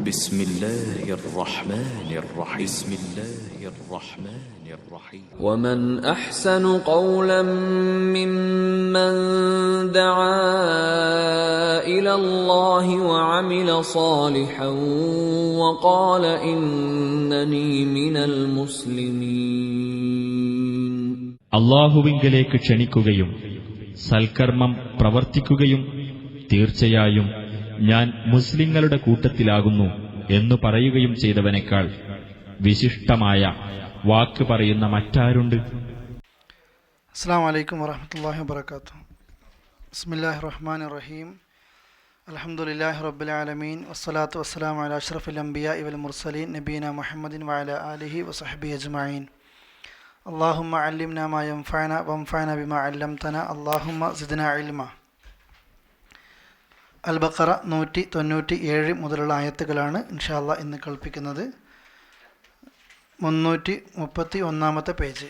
بسم الله الرحمن الرحيم بسم الله الرحمن الرحيم ومن أحسن قولا ممن دعا إلى الله وعمل صالحا وقال إنني من المسلمين. അല്ലാഹുവിങ്കലേക്ക് ക്ഷണിക്കുകയും സൽക്കർമ്മം പ്രവർത്തിക്കുകയും തീർച്ചയായും ഞാൻ മുസ്ലിങ്ങളുടെ കൂട്ടത്തിലാകുന്നു എന്നു പറയുകയും ചെയ്തവനേക്കാൾ വിശിഷ്ടമായ വാക്ക് പറയുന്ന മറ്റാരുണ്ട്? അസ്സലാമു അലൈക്കും വറഹ്മത്തുള്ളാഹി വബറകാതുഹു. ബിസ്മില്ലാഹിർ റഹ്മാനിർ റഹീം. അൽഹംദുലില്ലാഹി റബ്ബിൽ ആലമീൻ വസ്സലാത്തു വസ്സലാമു അലാ അഷ്റഫിൽ അംബിയാഇ വൽ മുർസലീൻ നബീന മുഹമ്മദിൻ വഅലാ ആലിഹി വസഹ്ബിഹി അജ്മഈൻ. അല്ലാഹുമ്മ അല്ലിംനാ മാ യൻഫഅനാ വൻഫഅനാ ബിമാ അല്ലംതനാ അല്ലാഹുമ്മ സിദ്നാ ഇൽമ. അൽ ബഖറ 197 മുതലുള്ള ആയത്തുകളാണ് ഇൻഷാ അല്ലാഹ് ഇന്ന് കേൾപ്പിക്കുന്നത്. 331 പേജ്.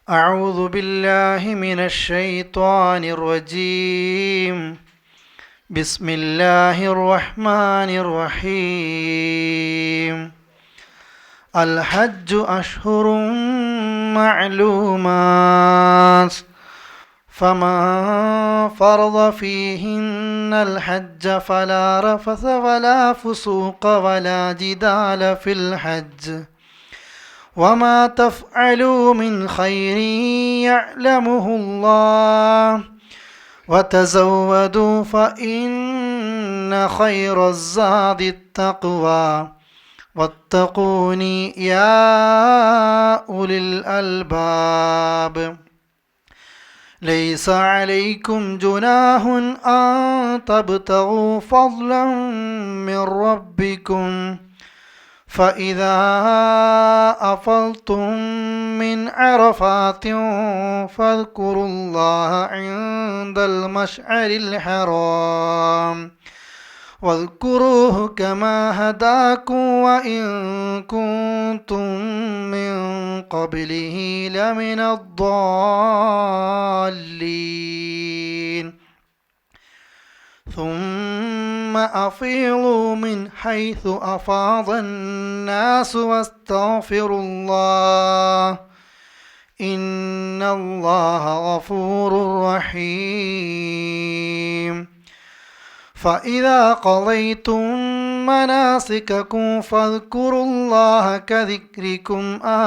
أعوذ بالله من الشيطان الرجيم. بسم الله الرحمن الرحيم. الحج أشهر معلومات فمن فرض فيهن الحج فلا رفث ولا فسوق ولا جدال في الحج وما تفعلوا من خير يعلمه الله وتزودوا فإن خير الزاد التقوى واتقوني يا أولي الألباب. ليس عليكم جناح أن تبتغوا فضلا من ربكم فإذا أفضتم من عرفات فاذكروا الله عند المشعر الحرام واذكروه كما هداكم وإن كنتم من قبله لمن الضالين. ثم أفيضوا من حيث أفاض الناس واستغفروا الله إن الله غفور رحيم. فإذا قضيتم مناسككم فاذكروا الله كذكركم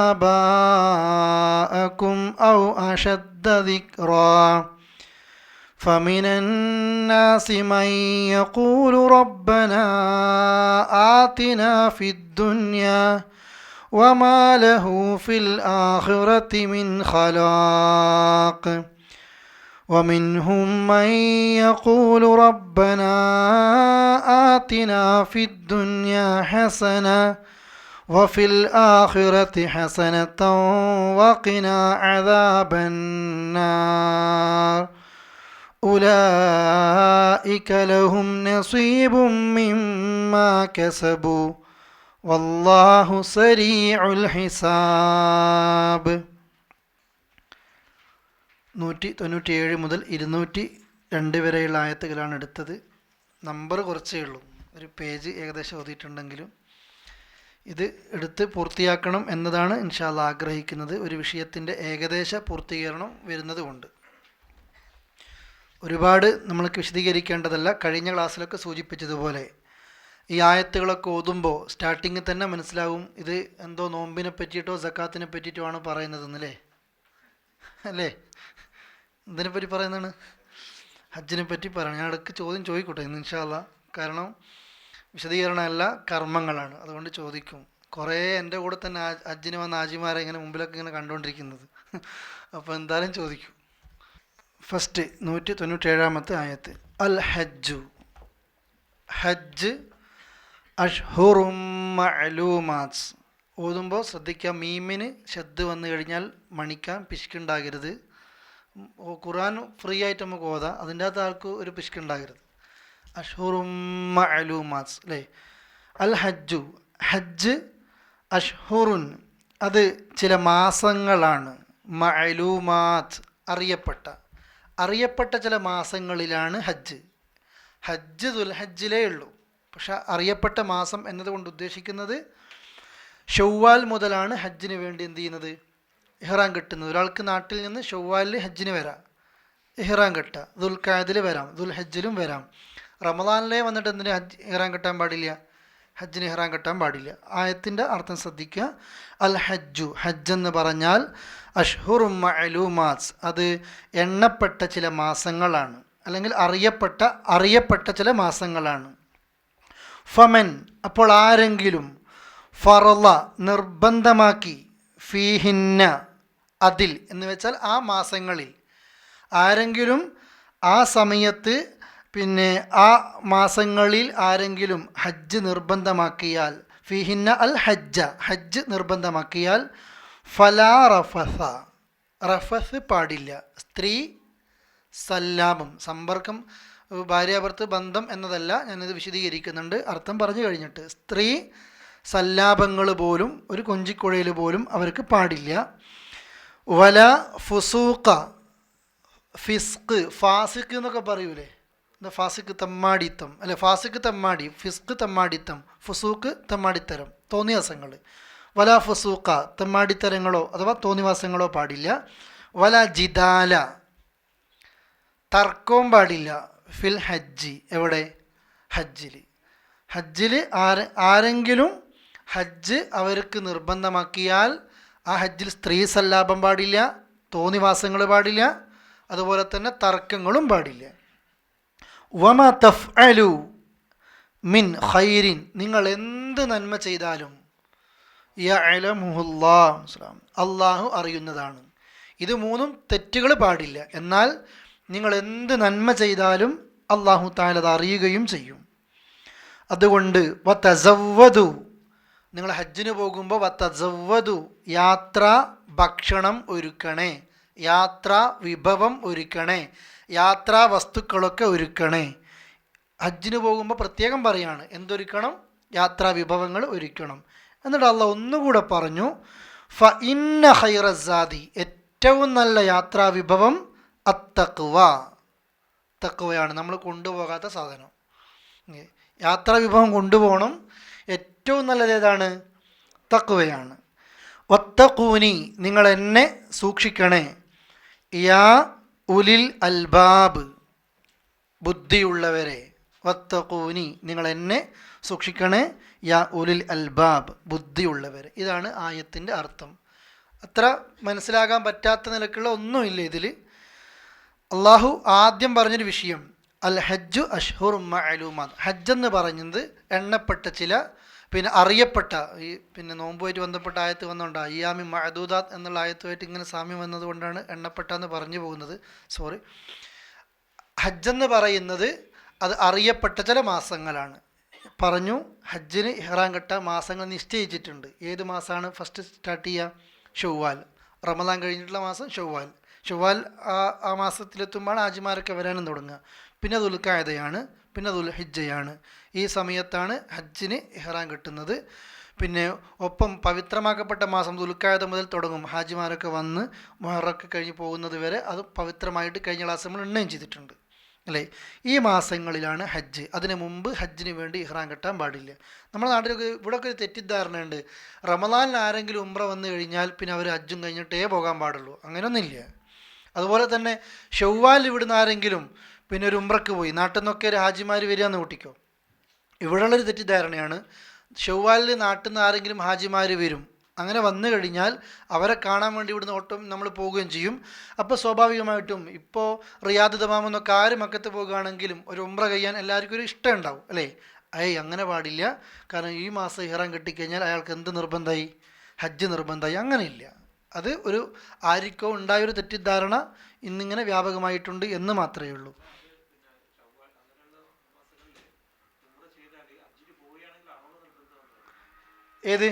آباءكم أو أشد ذكرا فمن الناس من يقول ربنا آتنا في الدنيا وما له في الآخرة من خلاق ومنهم من يقول ربنا آتنا في الدنيا حسنة وفي الآخرة حسنة وقنا عذاب النار أولئك لهم نصيب مما كسبوا والله سريع الحساب. 197 മുതൽ 202 വരെയുള്ള ആയത്തുകളാണ് എടുത്തത്. നമ്പർ കുറച്ചേ ഉള്ളൂ, ഒരു പേജ് ഏകദേശം ഓതിയിട്ടുണ്ടെങ്കിലും ഇത് എടുത്ത് പൂർത്തിയാക്കണം എന്നതാണ് ഇൻഷാ അല്ലാഹ് ആഗ്രഹിക്കുന്നത്. ഒരു വിഷയത്തിൻ്റെ ഏകദേശ പൂർത്തീകരണം വരുന്നതുകൊണ്ട് ഒരുപാട് നമ്മൾക്ക് വിശദീകരിക്കേണ്ടതല്ല. കഴിഞ്ഞ ക്ലാസ്സിലൊക്കെ സൂചിപ്പിച്ചതുപോലെ ഈ ആയത്തുകളൊക്കെ ഓതുമ്പോൾ സ്റ്റാർട്ടിങ്ങിൽ തന്നെ മനസ്സിലാവും ഇത് എന്തോ നോമ്പിനെ പറ്റിയിട്ടോ സക്കാത്തിനെ പറ്റിയിട്ടോ ആണ് പറയുന്നതെന്നല്ലേ, അല്ലേ? ഇതിനെപ്പറ്റി പറയുന്നതാണ്, ഹജ്ജിനെ പറ്റി പറയണം. ഞാൻ ഇടയ്ക്ക് ചോദ്യം ചോദിക്കട്ടെ ഇന്ന് ഇൻഷാ അല്ലാഹ്. കാരണം വിശദീകരണമല്ല, കർമ്മങ്ങളാണ്, അതുകൊണ്ട് ചോദിക്കും. കുറേ എൻ്റെ കൂടെ തന്നെ ഹജ്ജിന് വന്ന ആജിമാരെ ഇങ്ങനെ മുമ്പിലൊക്കെ ഇങ്ങനെ കണ്ടുകൊണ്ടിരിക്കുന്നത്. അപ്പോൾ എന്തായാലും ചോദിക്കും. ഫസ്റ്റ് 197 ആയത്ത്. അൽ ഹജ്ജു, ഹജ്ജ് അഷ്ഹുറും മഅലൂമാത്ത്. ഓതുമ്പോൾ ശ്രദ്ധിക്കുക, മീമിന് ഷദ് വന്നു കഴിഞ്ഞാൽ മണിക്കാൻ പിശുക്കുണ്ടാകരുത്. ഖുർആൻ ഫ്രീ ആയിട്ട് നമുക്ക് ഓതാം, അതിൻ്റെ അകത്ത് ആൾക്ക് ഒരു പിശുക്കുണ്ടാകരുത്. അഷ്ഹുറും മഅലൂമാത്ത് അല്ലേ. അൽ ഹജ്ജു, ഹജ്ജ് അഷ്ഹുറുൻ, അത് ചില മാസങ്ങളാണ്. മഅലൂമാത്ത്, അറിയപ്പെട്ട ചില മാസങ്ങളിലാണ് ഹജ്ജ്. ഹജ്ജ് ദുൽഹജ്ജിലേ ഉള്ളൂ. പക്ഷെ അറിയപ്പെട്ട മാസം എന്നതുകൊണ്ട് ഉദ്ദേശിക്കുന്നത് ഷവ്വാൽ മുതലാണ് ഹജ്ജിന് വേണ്ടി എന്ത് ചെയ്യുന്നത്, ഇഹ്റാം കെട്ടുന്നത്. ഒരാൾക്ക് നാട്ടിൽ നിന്ന് ഷവ്വാലിൽ ഹജ്ജിന് വരാം, ഇഹ്റാം കെട്ടുക. ദുൽഖഅദിൽ വരാം, ദുൽഹജ്ജിലും വരാം. റമദാനിലേ വന്നിട്ട് എന്തിന് ഇഹ്റാം കെട്ടാൻ പാടില്ല, ഹജ്ജിന് ഇഹ്റാം കെട്ടാൻ പാടില്ല. ആയത്തിൻ്റെ അർത്ഥം ശ്രദ്ധിക്കുക. അൽ ഹജ്ജു, ഹജ്ജ് എന്ന് പറഞ്ഞാൽ അഷ്ഹുറും മഅലൂമാത്ത്, അത് എണ്ണപ്പെട്ട ചില മാസങ്ങളാണ്, അല്ലെങ്കിൽ അറിയപ്പെട്ട ചില മാസങ്ങളാണ്. ഫമൻ, അപ്പോൾ ആരെങ്കിലും, ഫറള നിർബന്ധമാക്കി, ഫീഹിന്ന അതിൽ എന്ന് വെച്ചാൽ ആ മാസങ്ങളിൽ, ആരെങ്കിലും ആ സമയത്ത് ആ മാസങ്ങളിൽ ആരെങ്കിലും ഹജ്ജ് നിർബന്ധമാക്കിയാൽ, ഫീഹിന്ന അൽ ഹജ്ജ, ഹജ്ജ് നിർബന്ധമാക്കിയാൽ, ഫലാ റഫസ, റഫസ് പാടില്ല. സ്ത്രീ സല്ലാപം, സമ്പർക്കം, ഭാര്യാഭർത്ത് ബന്ധം എന്നതല്ല, ഞാനിത് വിശദീകരിക്കുന്നുണ്ട് അർത്ഥം പറഞ്ഞു കഴിഞ്ഞിട്ട്. സ്ത്രീ സല്ലാപങ്ങൾ പോലും, ഒരു കൊഞ്ചിക്കുഴയിൽ പോലും അവർക്ക് പാടില്ല. വല ഫുസൂഖ, ഫിസ്ക്, ഫാസിഖ് എന്നൊക്കെ പറയൂലേ, ഫാസിഖ് തമ്മാടിത്തം, അല്ലെ ഫാസിഖ് തമ്മാടി, ഫിസ്ക് തമ്മാടിത്തം, ഫുസൂഖ് തമ്മാടിത്തരം, തോന്നിവാസങ്ങൾ. വല ഫുസൂഖ, തമ്മാടിത്തരങ്ങളോ അഥവാ തോന്നിവാസങ്ങളോ പാടില്ല. വല ജിദാല, തർക്കവും പാടില്ല. ഫിൽ ഹജ്ജി, എവിടെ, ഹജ്ജിൽ ആരെങ്കിലും ഹജ്ജ് അവർക്ക് നിർബന്ധമാക്കിയാൽ ആ ഹജ്ജിൽ സ്ത്രീ സല്ലാപം പാടില്ല, തോന്നിവാസങ്ങൾ പാടില്ല, അതുപോലെ തന്നെ തർക്കങ്ങളും പാടില്ല. വമ തഫ്അലു മിൻ ഖൈരിൻ, നിങ്ങൾ എന്ത് നന്മ ചെയ്താലും, യഅലമുഹുല്ലാഹ്, അള്ളാഹു അറിയുന്നതാണ്. ഇത് മൂന്നും തെറ്റുകൾ പാടില്ല. എന്നാൽ നിങ്ങൾ എന്ത് നന്മ ചെയ്താലും അള്ളാഹു തആല അത് അറിയുകയും ചെയ്യും. അതുകൊണ്ട് വതസവ്വദു, നിങ്ങൾ ഹജ്ജിന് പോകുമ്പോൾ വതസവ്വദു, യാത്രാ ഭക്ഷണം ഒരുക്കണേ, യാത്രാ വിഭവം ഒരുക്കണേ, യാത്രാ വസ്തുക്കളൊക്കെ ഒരുക്കണേ. ഹജ്ജിന് പോകുമ്പോൾ പ്രത്യേകം പറയാണ് എന്തൊരുക്കണം, യാത്രാ വിഭവങ്ങൾ ഒരുക്കണം. എന്നിട്ട് അള്ളാഹ് ഒന്നുകൂടെ പറഞ്ഞു, ഫ ഇന്ന ഖൈറസ്സാദി, ഏറ്റവും നല്ല യാത്രാ വിഭവം അത്തഖ്വ, തഖ്വയാണ്, നമ്മൾ കൊണ്ടുപോകാത്ത സാധനം. യാത്രാ വിഭവം കൊണ്ടുപോകണം, ഏറ്റവും നല്ലത് ഏതാണ്, തഖ്വയാണ്. വത്തഖൂനി, നിങ്ങൾ എന്നെ സൂക്ഷിക്കണേ, യാ ഉലിൽ അൽബാബ്, ബുദ്ധിയുള്ളവരെ. വത്തഖൂനി, നിങ്ങൾ എന്നെ സൂക്ഷിക്കണേ, യാ ഉലിൽ അൽബാബ്, ബുദ്ധിയുള്ളവരെ. ഇതാണ് ആയത്തിൻ്റെ അർത്ഥം. അത്ര മനസ്സിലാകാൻ പറ്റാത്ത നിലക്കുള്ള ഒന്നുമില്ല ഇതിൽ. അള്ളാഹു ആദ്യം പറഞ്ഞൊരു വിഷയം, അൽ ഹജ്ജു അഷ്ഹുറും മഅലൂമാത്ത്, ഹജ്ജ് എന്ന് പറയുന്നത് എണ്ണപ്പെട്ട ചില, അറിയപ്പെട്ട, ഈ നോമ്പുമായിട്ട് ബന്ധപ്പെട്ട ആയത്ത് വന്നുകൊണ്ട് അയ്യാമി മഅദൂദാത്ത് എന്നുള്ള ആയത്തുമായിട്ട് ഇങ്ങനെ സാമ്യം വന്നതുകൊണ്ടാണ് എണ്ണപ്പെട്ടെന്ന് പറഞ്ഞു പോകുന്നത്. ഹജ്ജെന്ന് പറയുന്നത് അത് അറിയപ്പെട്ട ചില മാസങ്ങളാണ്. പറഞ്ഞു ഹജ്ജിന് ഇഹ്റാം കെട്ടാൻ മാസങ്ങൾ നിശ്ചയിച്ചിട്ടുണ്ട്. ഏത് മാസമാണ് ഫസ്റ്റ് സ്റ്റാർട്ട് ചെയ്യുക, ഷവ്വാൽ. റമദാൻ കഴിഞ്ഞിട്ടുള്ള മാസം ഷവ്വാൽ ആ മാസത്തിലെത്തുമ്പോൾ ഹാജിമാരൊക്കെ വരാനും തുടങ്ങുക. പിന്നെ ദുൽഖഅദയാണ്, പിന്നെ ദുൽഹിജ്ജയാണ്. ഈ സമയത്താണ് ഹജ്ജിന് ഇഹ്റാം കെട്ടുന്നത്. ഒപ്പം പവിത്രമാക്കപ്പെട്ട മാസം ദുൽഖഅദ മുതൽ തുടങ്ങും. ഹാജിമാരൊക്കെ വന്ന് മുഹറമൊക്കെ കഴിഞ്ഞ് പോകുന്നത് വരെ അത് പവിത്രമായിട്ട് കഴിഞ്ഞ ക്ലാസ് നമ്മൾ നിർണ്ണയം ചെയ്തിട്ടുണ്ട്, അല്ലേ? ഈ മാസങ്ങളിലാണ് ഹജ്ജ്. അതിന് മുമ്പ് ഹജ്ജിന് വേണ്ടി ഇഹ്റാം കെട്ടാൻ പാടില്ല. നമ്മുടെ നാട്ടിലൊക്കെ ഇവിടെയൊക്കെ ഒരു തെറ്റിദ്ധാരണയുണ്ട്, റമദാനിൽ ആരെങ്കിലും ഉംറ വന്നു കഴിഞ്ഞാൽ പിന്നെ അവർ ഹജ്ജും കഴിഞ്ഞിട്ടേ പോകാൻ പാടുള്ളൂ. അങ്ങനെയൊന്നുമില്ല. അതുപോലെ തന്നെ ഷവ്വാലിൽ ഇവിടുന്ന് ആരെങ്കിലും ഒരു ഉംറക്ക് പോയി, നാട്ടിൽ നിന്നൊക്കെ ഒരു ഹാജിമാർ വരിക എന്ന് കൂട്ടിക്കോ. ഇവിടെയുള്ളൊരു തെറ്റിദ്ധാരണയാണ്, ഷവ്വാലിൽ നാട്ടിൽ നിന്ന് ആരെങ്കിലും ഹാജിമാർ വരും, അങ്ങനെ വന്നു കഴിഞ്ഞാൽ അവരെ കാണാൻ വേണ്ടി ഇവിടുന്ന് ഓട്ടം നമ്മൾ പോവുകയും ചെയ്യും. അപ്പോൾ സ്വാഭാവികമായിട്ടും ഇപ്പോൾ റിയാദ് തമാമെന്നൊക്കെ ആര് മക്കത്ത് പോകുകയാണെങ്കിലും ഒരു ഉംറ കഴിയാൻ എല്ലാവർക്കും ഒരു ഇഷ്ടം ഉണ്ടാവും, അല്ലേ? അങ്ങനെ പാടില്ല. കാരണം ഈ മാസം ഇഹ്റാം കെട്ടിക്കഴിഞ്ഞാൽ അയാൾക്ക് എന്ത് നിർബന്ധമായി, ഹജ്ജ് നിർബന്ധമായി. അങ്ങനെയില്ല. അത് ഒരു ആർക്കോ ഉണ്ടായൊരു തെറ്റിദ്ധാരണ ഇന്നിങ്ങനെ വ്യാപകമായിട്ടുണ്ട് എന്ന് മാത്രമേ ഉള്ളൂ. ഏത്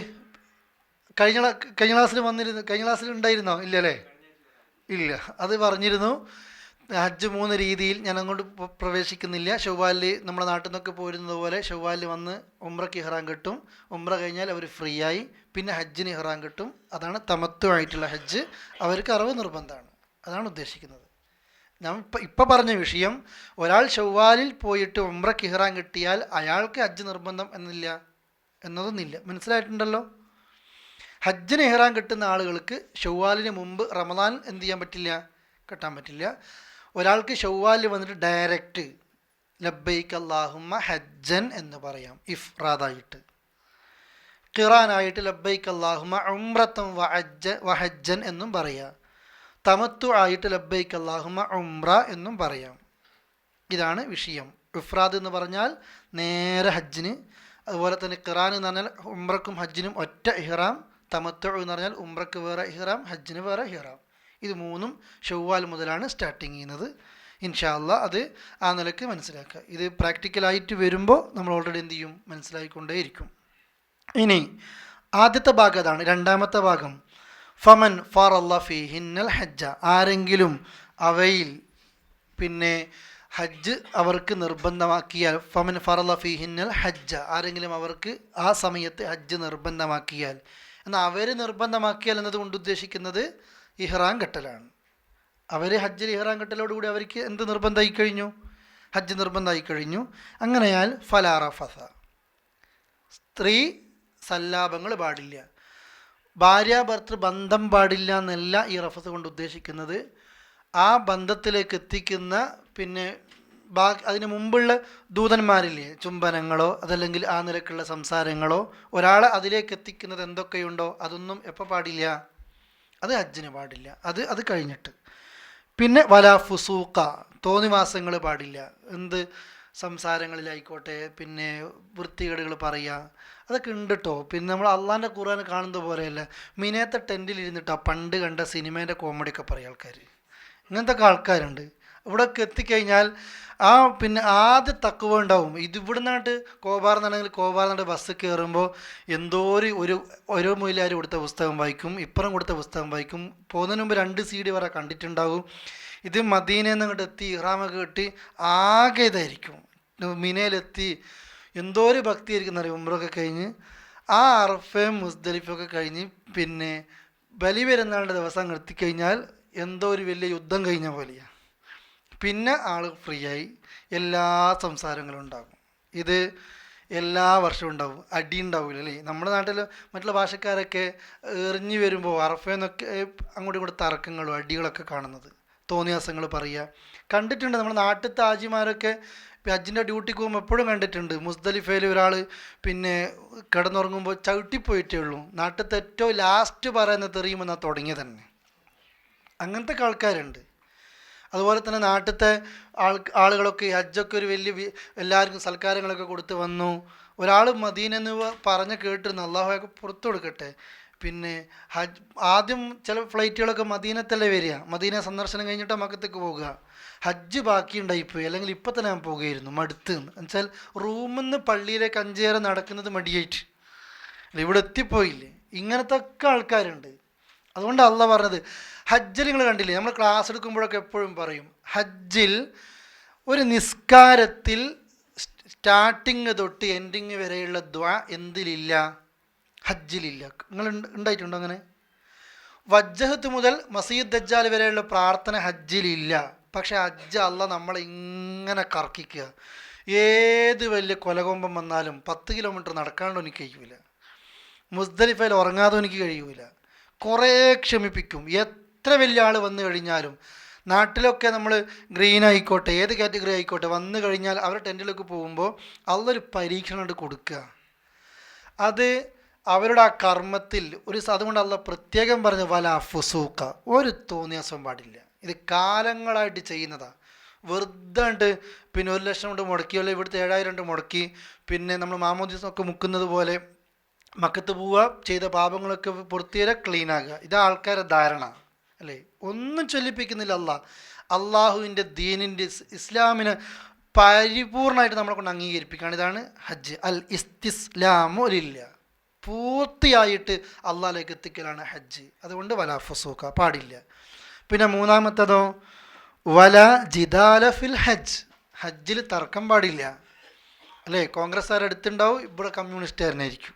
കഴിഞ്ഞ ക്ലാസ്സിൽ വന്നിരുന്നു? കഴിഞ്ഞ ക്ലാസ്സിൽ ഉണ്ടായിരുന്നോ? ഇല്ലല്ലേ? ഇല്ല. അത് പറഞ്ഞിരുന്നു. ഹജ്ജ് 3 രീതിയിൽ, ഞാൻ അങ്ങോട്ട് പ്രവേശിക്കുന്നില്ല. ഷവ്വാലിൽ നമ്മുടെ നാട്ടിൽ നിന്നൊക്കെ പോരുന്നത് പോലെ ഷവ്വാലിൽ വന്ന് ഉംറയ്ക്ക് ഇഹ്റാം കെട്ടും. ഉംറ കഴിഞ്ഞാൽ അവർ ഫ്രീ ആയി. പിന്നെ ഹജ്ജിന് ഇഹ്റാം കെട്ടും. അതാണ് തമത്തു ആയിട്ടുള്ള ഹജ്ജ്. അവർക്ക് അറിവ് നിർബന്ധമാണ്. അതാണ് ഉദ്ദേശിക്കുന്നത്. ഞാൻ ഇപ്പം പറഞ്ഞ വിഷയം, ഒരാൾ ഷവ്വാലിൽ പോയിട്ട് ഉംറയ്ക്ക് ഇഹ്റാം കിട്ടിയാൽ അയാൾക്ക് ഹജ്ജ് നിർബന്ധം എന്നില്ല എന്നതൊന്നുമില്ല. മനസ്സിലായിട്ടുണ്ടല്ലോ? ഹജ്ജിന് ഇഹ്റാം കിട്ടുന്ന ആളുകൾക്ക് ഷവ്വാലിന് മുമ്പ് റമദാൻ എന്ത് ചെയ്യാൻ പറ്റില്ല, കെട്ടാൻ പറ്റില്ല. ഒരാൾക്ക് ഷവ്വാലിൽ വന്നിട്ട് ഡയറക്റ്റ് ലബ്ബൈക്ക് അല്ലാഹുമ്മ ഹജ്ജൻ എന്ന് പറയാം, ഇഫ്റാദായിട്ട്. ഖിറാനായിട്ട് ലബ്ബൈക്ക് അല്ലാഹുമ്മ ഉംറത്തൻ വഹജ്ജൻ എന്നും പറയാം. തമത്തു ആയിട്ട് ലബ്ബൈക്ക് അല്ലാഹുമ്മ ഉംറ എന്നും പറയാം. ഇതാണ് വിഷയം. ഇഫ്രാദ് എന്ന് പറഞ്ഞാൽ നേരെ ഹജ്ജിന്, അതുപോലെ തന്നെ ഖിറാൻ എന്ന് പറഞ്ഞാൽ ഉംറക്കും ഹജ്ജിനും ഒറ്റ ഇഹ്റാം, തമത്തു എന്ന് പറഞ്ഞാൽ ഉംറക്ക് വേറെ ഇഹ്റാം, ഹജ്ജിന് വേറെ ഇഹ്റാം. ഇത് മൂന്നും ഷവ്വാൽ മുതലാണ് സ്റ്റാർട്ടിങ് ചെയ്യുന്നത്. ഇൻഷാ അല്ലാ അത് ആ നിലക്ക് മനസ്സിലാക്കുക. ഇത് പ്രാക്ടിക്കലായിട്ട് വരുമ്പോൾ നമ്മൾ ഓൾറെഡി എന്ത് ചെയ്യും, മനസ്സിലായിക്കൊണ്ടേയിരിക്കും. ഇനി ആദ്യത്തെ ഭാഗം അതാണ്. രണ്ടാമത്തെ ഭാഗം ഫമൻ ഫറള ഫീഹിന്നൽ ഹജ്ജ, ആരെങ്കിലും അവയിൽ പിന്നെ ഹജ്ജ് അവർക്ക് നിർബന്ധമാക്കിയാൽ, ഫമൻ ഫറള ഫീഹിന്നൽ ഹജ്ജ, ആരെങ്കിലും അവർക്ക് ആ സമയത്ത് ഹജ്ജ് നിർബന്ധമാക്കിയാൽ. എന്നാൽ അവർ നിർബന്ധമാക്കിയാൽ എന്നതുകൊണ്ട് ഉദ്ദേശിക്കുന്നത് ഇഹ്റാം കെട്ടലാണ്. അവർ ഹജ്ജിൽ ഇഹ്റാം കെട്ടലോടുകൂടി അവർക്ക് എന്ത് നിർബന്ധമായി കഴിഞ്ഞു, ഹജ്ജ് നിർബന്ധമായി കഴിഞ്ഞു. അങ്ങനെയാൽ ഫലാ റഫസ, സ്ത്രീ സല്ലാപങ്ങൾ പാടില്ല, ഭാര്യാഭർത്തൃ ബന്ധം പാടില്ല എന്നല്ല ഈ റഫസ് കൊണ്ട് ഉദ്ദേശിക്കുന്നത്. ആ ബന്ധത്തിലേക്ക് എത്തിക്കുന്ന പിന്നെ അതിന് മുമ്പുള്ള ദൂതന്മാരില്ലേ, ചുംബനങ്ങളോ അതല്ലെങ്കിൽ ആ നിലക്കുള്ള സംസാരങ്ങളോ ഒരാളെ അതിലേക്ക് എത്തിക്കുന്നത് എന്തൊക്കെയുണ്ടോ അതൊന്നും എപ്പോൾ പാടില്ല, അത് ഹജ്ജിന് പാടില്ല. അത് കഴിഞ്ഞിട്ട് പിന്നെ വലാ ഫുസൂക്ക, തോന്നിവാസങ്ങൾ പാടില്ല. എന്ത് സംസാരങ്ങളിലായിക്കോട്ടെ, പിന്നെ വൃത്തികേടുകൾ പറയുക, അതൊക്കെ ഉണ്ട് കേട്ടോ. പിന്നെ നമ്മൾ അള്ളാൻ്റെ ഖുർആൻ കാണുന്നത് പോലെയല്ല, മിനേത്തെ ടെൻറ്റിലിരുന്നിട്ടോ പണ്ട് കണ്ട സിനിമേൻ്റെ കോമഡിയൊക്കെ പറയും ആൾക്കാർ. ഇങ്ങനത്തെ ഒക്കെ ആൾക്കാരുണ്ട്. ഇവിടെയൊക്കെ എത്തിക്കഴിഞ്ഞാൽ ആ പിന്നെ ആദ്യ തക്കുവ ഉണ്ടാവും. ഇത് ഇവിടുന്നായിട്ട് കോബാർന്നാണെങ്കിൽ കോബാർന്നായിട്ട് ബസ് കയറുമ്പോൾ എന്തോ ഓരോ മൊയിലാരും കൊടുത്ത പുസ്തകം വായിക്കും, ഇപ്പുറം കൊടുത്ത പുസ്തകം വായിക്കും. പോകുന്നതിന് മുമ്പ് 2 CD വരെ കണ്ടിട്ടുണ്ടാവും. ഇത് മദീനയിൽ നിന്ന് അങ്ങോട്ട് എത്തി ഇഹ്റാമൊക്കെ കെട്ടി ആകെ ഇതായിരിക്കും. മിനയിലെത്തി എന്തോ ഒരു ഭക്തിയായിരിക്കും എന്നറിയാം. ഉംറയൊക്കെ കഴിഞ്ഞ് ആ അറഫയും മുസ്ദലിഫൊക്കെ കഴിഞ്ഞ് പിന്നെ ബലി പെരുന്നാളിൻ്റെ ദിവസം എത്തിക്കഴിഞ്ഞാൽ എന്തോ ഒരു വലിയ യുദ്ധം കഴിഞ്ഞ പോലെയാണ്. പിന്നെ ആൾ ഫ്രീ ആയി, എല്ലാ സംസാരങ്ങളും ഉണ്ടാകും. ഇത് എല്ലാ വർഷവും ഉണ്ടാവും. അടി ഉണ്ടാവില്ല അല്ലേ? നമ്മുടെ നാട്ടിൽ മറ്റുള്ള ഭാഷക്കാരൊക്കെ എറിഞ്ഞു വരുമ്പോൾ അറഫേന്നൊക്കെ അങ്ങോട്ടും ഇങ്ങോട്ട് തർക്കങ്ങളും അടികളൊക്കെ കാണുന്നത്, തോന്നിയാസങ്ങൾ പറയുക കണ്ടിട്ടുണ്ട്. നമ്മുടെ നാട്ടിലത്തെ ആജിമാരൊക്കെ ഹജ്ജിൻ്റെ ഡ്യൂട്ടിക്ക് പോകുമ്പോൾ എപ്പോഴും കണ്ടിട്ടുണ്ട്. മുസ്ദലിഫയിൽ ഒരാൾ പിന്നെ കിടന്നുറങ്ങുമ്പോൾ ചവിട്ടിപ്പോയിട്ടേ ഉള്ളൂ. നാട്ടിലത്തെ ഏറ്റവും ലാസ്റ്റ് പറയുന്ന തെറിയുമെന്നാണ് തുടങ്ങിയത് തന്നെ. അങ്ങനത്തെ ആൾക്കാരുണ്ട്. അതുപോലെ തന്നെ നാട്ടിലത്തെ ആളുകളൊക്കെ ഹജ്ജൊക്കെ ഒരു വലിയ എല്ലാവർക്കും സൽക്കാരങ്ങളൊക്കെ കൊടുത്ത് വന്നു. ഒരാൾ മദീനെന്ന് പറഞ്ഞ് കേട്ടിരുന്നു, അള്ളാഹുയൊക്കെ പുറത്തു കൊടുക്കട്ടെ. പിന്നെ ആദ്യം ചില ഫ്ലൈറ്റുകളൊക്കെ മദീനത്തല്ലേ വരിക, മദീന സന്ദർശനം കഴിഞ്ഞിട്ട് മക്കത്തേക്ക് പോകുക. ഹജ്ജ് ബാക്കി ഉണ്ടായിപ്പോയി, അല്ലെങ്കിൽ ഇപ്പം തന്നെ ഞാൻ പോകുകയായിരുന്നു മടുത്ത്. എന്നുവെച്ചാൽ റൂമിൽ നിന്ന് പള്ളിയിലേക്ക് 5 നേരം നടക്കുന്നത് മടിയായിട്ട് ഇവിടെ എത്തിപ്പോയില്ലേ. ഇങ്ങനത്തെ ഒക്കെ ആൾക്കാരുണ്ട്. അതുകൊണ്ട് അള്ളാഹ് പറഞ്ഞത് ഹജ്ജിൽ നിങ്ങൾ കണ്ടില്ലേ, നമ്മൾ ക്ലാസ് എടുക്കുമ്പോഴൊക്കെ എപ്പോഴും പറയും, ഹജ്ജിൽ ഒരു നിസ്കാരത്തിൽ സ്റ്റാർട്ടിങ് തൊട്ട് എൻഡിങ് വരെയുള്ള ദ്വാ എന്തിലില്ല, ഹജ്ജിലില്ല. നിങ്ങൾ ഉണ്ടായിട്ടുണ്ടോ അങ്ങനെ? വജ്ജഹത്ത് മുതൽ മസീദ് ദജ്ജാൽ വരെയുള്ള പ്രാർത്ഥന ഹജ്ജിലില്ല. പക്ഷെ ഹജ്ജ് അള്ളാഹ് നമ്മളെ ഇങ്ങനെ കറക്കിക്കുക. ഏത് വലിയ കൊലകൊമ്പം വന്നാലും 10 കിലോമീറ്റർ നടക്കാണ്ടോ എനിക്ക് കഴിയൂല, മുസ്ദലിഫയിൽ ഉറങ്ങാതെ എനിക്ക് കഴിയൂല. കുറേ ക്ഷമിപ്പിക്കും. എത്ര വലിയ ആൾ വന്നു കഴിഞ്ഞാലും നാട്ടിലൊക്കെ നമ്മൾ ഗ്രീൻ ആയിക്കോട്ടെ, ഏത് കാറ്റഗറി ആയിക്കോട്ടെ, വന്നു കഴിഞ്ഞാൽ അവർ ടെൻറ്റിലേക്ക് പോകുമ്പോൾ അള്ളൊരു പരീക്ഷണം കൊടുക്കുക. അത് അവരുടെ ആ കർമ്മത്തിൽ അതുകൊണ്ട് അള്ള പ്രത്യേകം പറഞ്ഞ വലാ ഫുസൂക്ക, ഒരു തോന്നിയാസം പാടില്ല. ഇത് കാലങ്ങളായിട്ട് ചെയ്യുന്നതാണ്. വെറുതെ പിന്നെ 1 ലക്ഷം കൊണ്ട് മുടക്കി, അല്ലെ ഇവിടുത്തെ 7000 കൊണ്ട് മുടക്കി, പിന്നെ നമ്മൾ മാമോദീസൊക്കെ മുക്കുന്നത് പോലെ മക്കത്ത് പോവുക, ചെയ്ത പാപങ്ങളൊക്കെ പുറത്തേരെ ക്ലീൻ ആകുക. ഇതാ ആൾക്കാരുടെ ധാരണ അല്ലേ? ഒന്നും ചൊല്ലിപ്പിക്കുന്നില്ല അള്ളാഹുവിൻ്റെ ദീനിൻ്റെ ഇസ്ലാമിനെ പരിപൂർണമായിട്ട് നമ്മളെ കൊണ്ട് അംഗീകരിപ്പിക്കുകയാണ്. ഇതാണ് ഹജ്ജ്. അൽ ഇസ്തിസ്ലാമു ലില്ലാ, പൂർത്തിയായിട്ട് അള്ളാഹിലേക്ക് എത്തിക്കലാണ് ഹജ്ജ്. അതുകൊണ്ട് വലാ ഫുസൂക്ക പാടില്ല. പിന്നെ മൂന്നാമത്തതോ വല ജിദാല ഫിൽ ഹജ്ജ്, ഹജ്ജിൽ തർക്കം പാടില്ല അല്ലേ? കോൺഗ്രസ്സുകാർ അടുത്തുണ്ടാവും, ഇവിടെ കമ്മ്യൂണിസ്റ്റുകാരനായിരിക്കും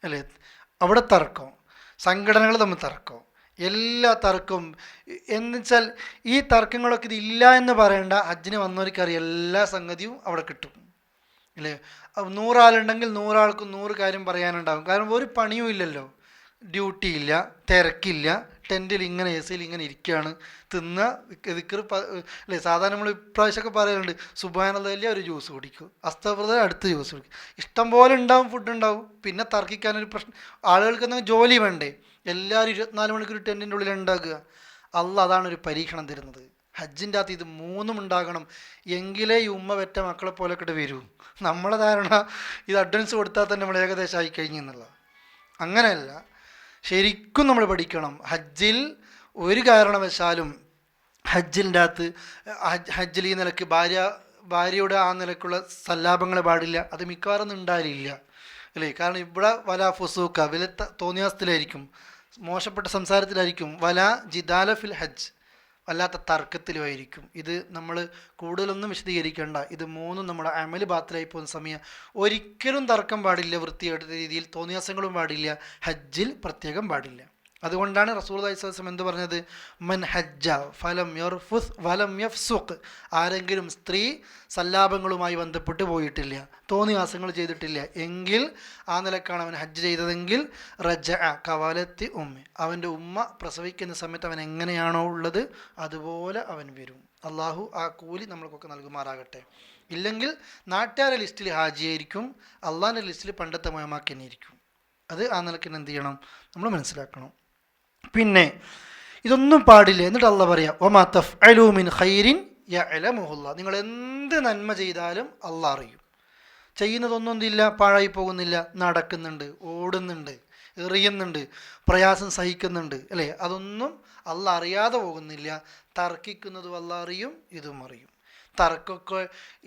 അല്ലേ? അവിടെ തർക്കം, സംഘടനകൾ തമ്മിൽ തർക്കം, എല്ലാ തർക്കവും എന്നുവെച്ചാൽ ഈ തർക്കങ്ങളൊക്കെ ഇതില്ല എന്ന് പറയേണ്ട, ഹജ്ജിന് വന്നവർക്കറിയാം എല്ലാ സംഗതിയും അവിടെ കിട്ടും അല്ലേ. 100 ആളുണ്ടെങ്കിൽ 100 ആൾക്കും 100 കാര്യം പറയാനുണ്ടാകും. കാരണം ഒരു പണിയും ഇല്ലല്ലോ, ഡ്യൂട്ടി ഇല്ല, തിരക്കില്ല, ടെൻറ്റിൽ ഇങ്ങനെ എസിയിൽ ഇങ്ങനെ ഇരിക്കുകയാണ്, ദിക്ർ അല്ലേ. സാധാരണ നമ്മൾ ഇപ്രാവശ്യമൊക്കെ പറയലുണ്ട്, സുബ്ഹാനല്ലാഹ് ഒരു ജ്യൂസ് കുടിക്കും, അസ്തഗ്ഫിറുല്ലാഹ് അടുത്ത ജ്യൂസ് കുടിക്കും, ഇഷ്ടം പോലെ ഉണ്ടാവും, ഫുഡ് ഉണ്ടാവും. പിന്നെ തർക്കിക്കാനൊരു പ്രശ്നം, ആളുകൾക്ക് എന്തെങ്കിലും ജോലി വേണ്ടേ, എല്ലാവരും 24 മണിക്കൂർ ടെൻറ്റിൻ്റെ ഉള്ളിൽ ഉണ്ടാക്കുക. അള്ളാഹ് അതാണ് ഒരു പരീക്ഷണം തരുന്നത്. ഹജ്ജിൻ്റെ അകത്ത് ഇത് 3 ഉണ്ടാകണം, എങ്കിലേ ഈ ഉമ്മ പെറ്റ മക്കളെ പോലെയൊക്കെ വരൂ. നമ്മളെ ധാരണ ഇത് അഡ്വാൻസ് കൊടുത്താൽ തന്നെ നമ്മൾ ഏകദേശം ആയി കഴിഞ്ഞു എന്നുള്ള. അങ്ങനെയല്ല, ശരിക്കും നമ്മൾ പഠിക്കണം. ഹജ്ജിൽ ഒരു കാരണവശാലും ഹജ്ജിൻ്റെ അകത്ത് ഹജ്ജിൽ ഈ നിലക്ക് ഭാര്യയുടെ ആ നിലക്കുള്ള സല്ലാപങ്ങൾ പാടില്ല. അത് മിക്കവാറും ഉണ്ടാവില്ല അല്ലേ. കാരണം ഇവിടെ വല ഫുസൂക്ക, വില തോന്നിയാസത്തിലായിരിക്കും, മോശപ്പെട്ട സംസാരത്തിലായിരിക്കും, വല ജിദാല ഫിൽ ഹജ്ജ്, വല്ലാത്ത തർക്കത്തിലുമായിരിക്കും. ഇത് നമ്മൾ കൂടുതലൊന്നും വിശദീകരിക്കേണ്ട. ഇത് 3 നമ്മുടെ അമല് ബാത്തിലായി പോകുന്ന സമയം ഒരിക്കലും തർക്കം പാടില്ല, വൃത്തിയായിട്ട് രീതിയിൽ തോന്നിയാസങ്ങളും പാടില്ല, ഹജ്ജിൽ പ്രത്യേകം പാടില്ല. അതുകൊണ്ടാണ് റസൂലുള്ളാഹി സ്വല്ലല്ലാഹു അലൈഹി വസല്ലം എന്ത് പറഞ്ഞത്, മൻ ഹജ്ജ ഫലം യർഫുസ് വലം യഫ്സുഖ്, ആരെങ്കിലും സ്ത്രീ സല്ലാപങ്ങളുമായി ബന്ധപ്പെട്ട് പോയിട്ടില്ല, തോന്നിവാസങ്ങൾ ചെയ്തിട്ടില്ല എങ്കിൽ, ആ നിലക്കാണ് അവൻ ഹജ്ജ് ചെയ്തതെങ്കിൽ, റജഅ കവാലത്തി ഉമ്മ, അവൻ്റെ ഉമ്മ പ്രസവിക്കുന്ന സമയത്ത് അവൻ എങ്ങനെയാണോ ഉള്ളത് അതുപോലെ അവൻ വരും. അള്ളാഹു ആ കൂലി നമ്മൾക്കൊക്കെ നൽകുമാറാകട്ടെ. ഇല്ലെങ്കിൽ നാട്ടുകാരുടെ ലിസ്റ്റിൽ ഹാജിയായിരിക്കും, അള്ളാഹിൻ്റെ ലിസ്റ്റിൽ പണ്ടത്തെ മയമാക്കിനിരിക്കും. അത് ആ നിലക്കിന് എന്ത് ചെയ്യണം, നമ്മൾ മനസ്സിലാക്കണം. പിന്നെ ഇതൊന്നും പാടില്ല. എന്നിട്ട് അള്ളാഹ് പറയാം, വമാ തഫ്അലൂ മിൻ ഖൈരിൻ യഅലമുഹുല്ലാഹ്, നിങ്ങൾ എന്ത് നന്മ ചെയ്താലും അള്ളാഹ് അറിയും. ചെയ്യുന്നതൊന്നും എന്തില്ല, പാഴായി പോകുന്നില്ല, നടക്കുന്നുണ്ട്, ഓടുന്നുണ്ട്, എറിയുന്നുണ്ട്, പ്രയാസം സഹിക്കുന്നുണ്ട് അല്ലേ, അതൊന്നും അള്ളാഹ് അറിയാതെ പോകുന്നില്ല. തർക്കിക്കുന്നതും അള്ളാഹ് അറിയും, ഇതും അറിയും. തർക്കമൊക്കെ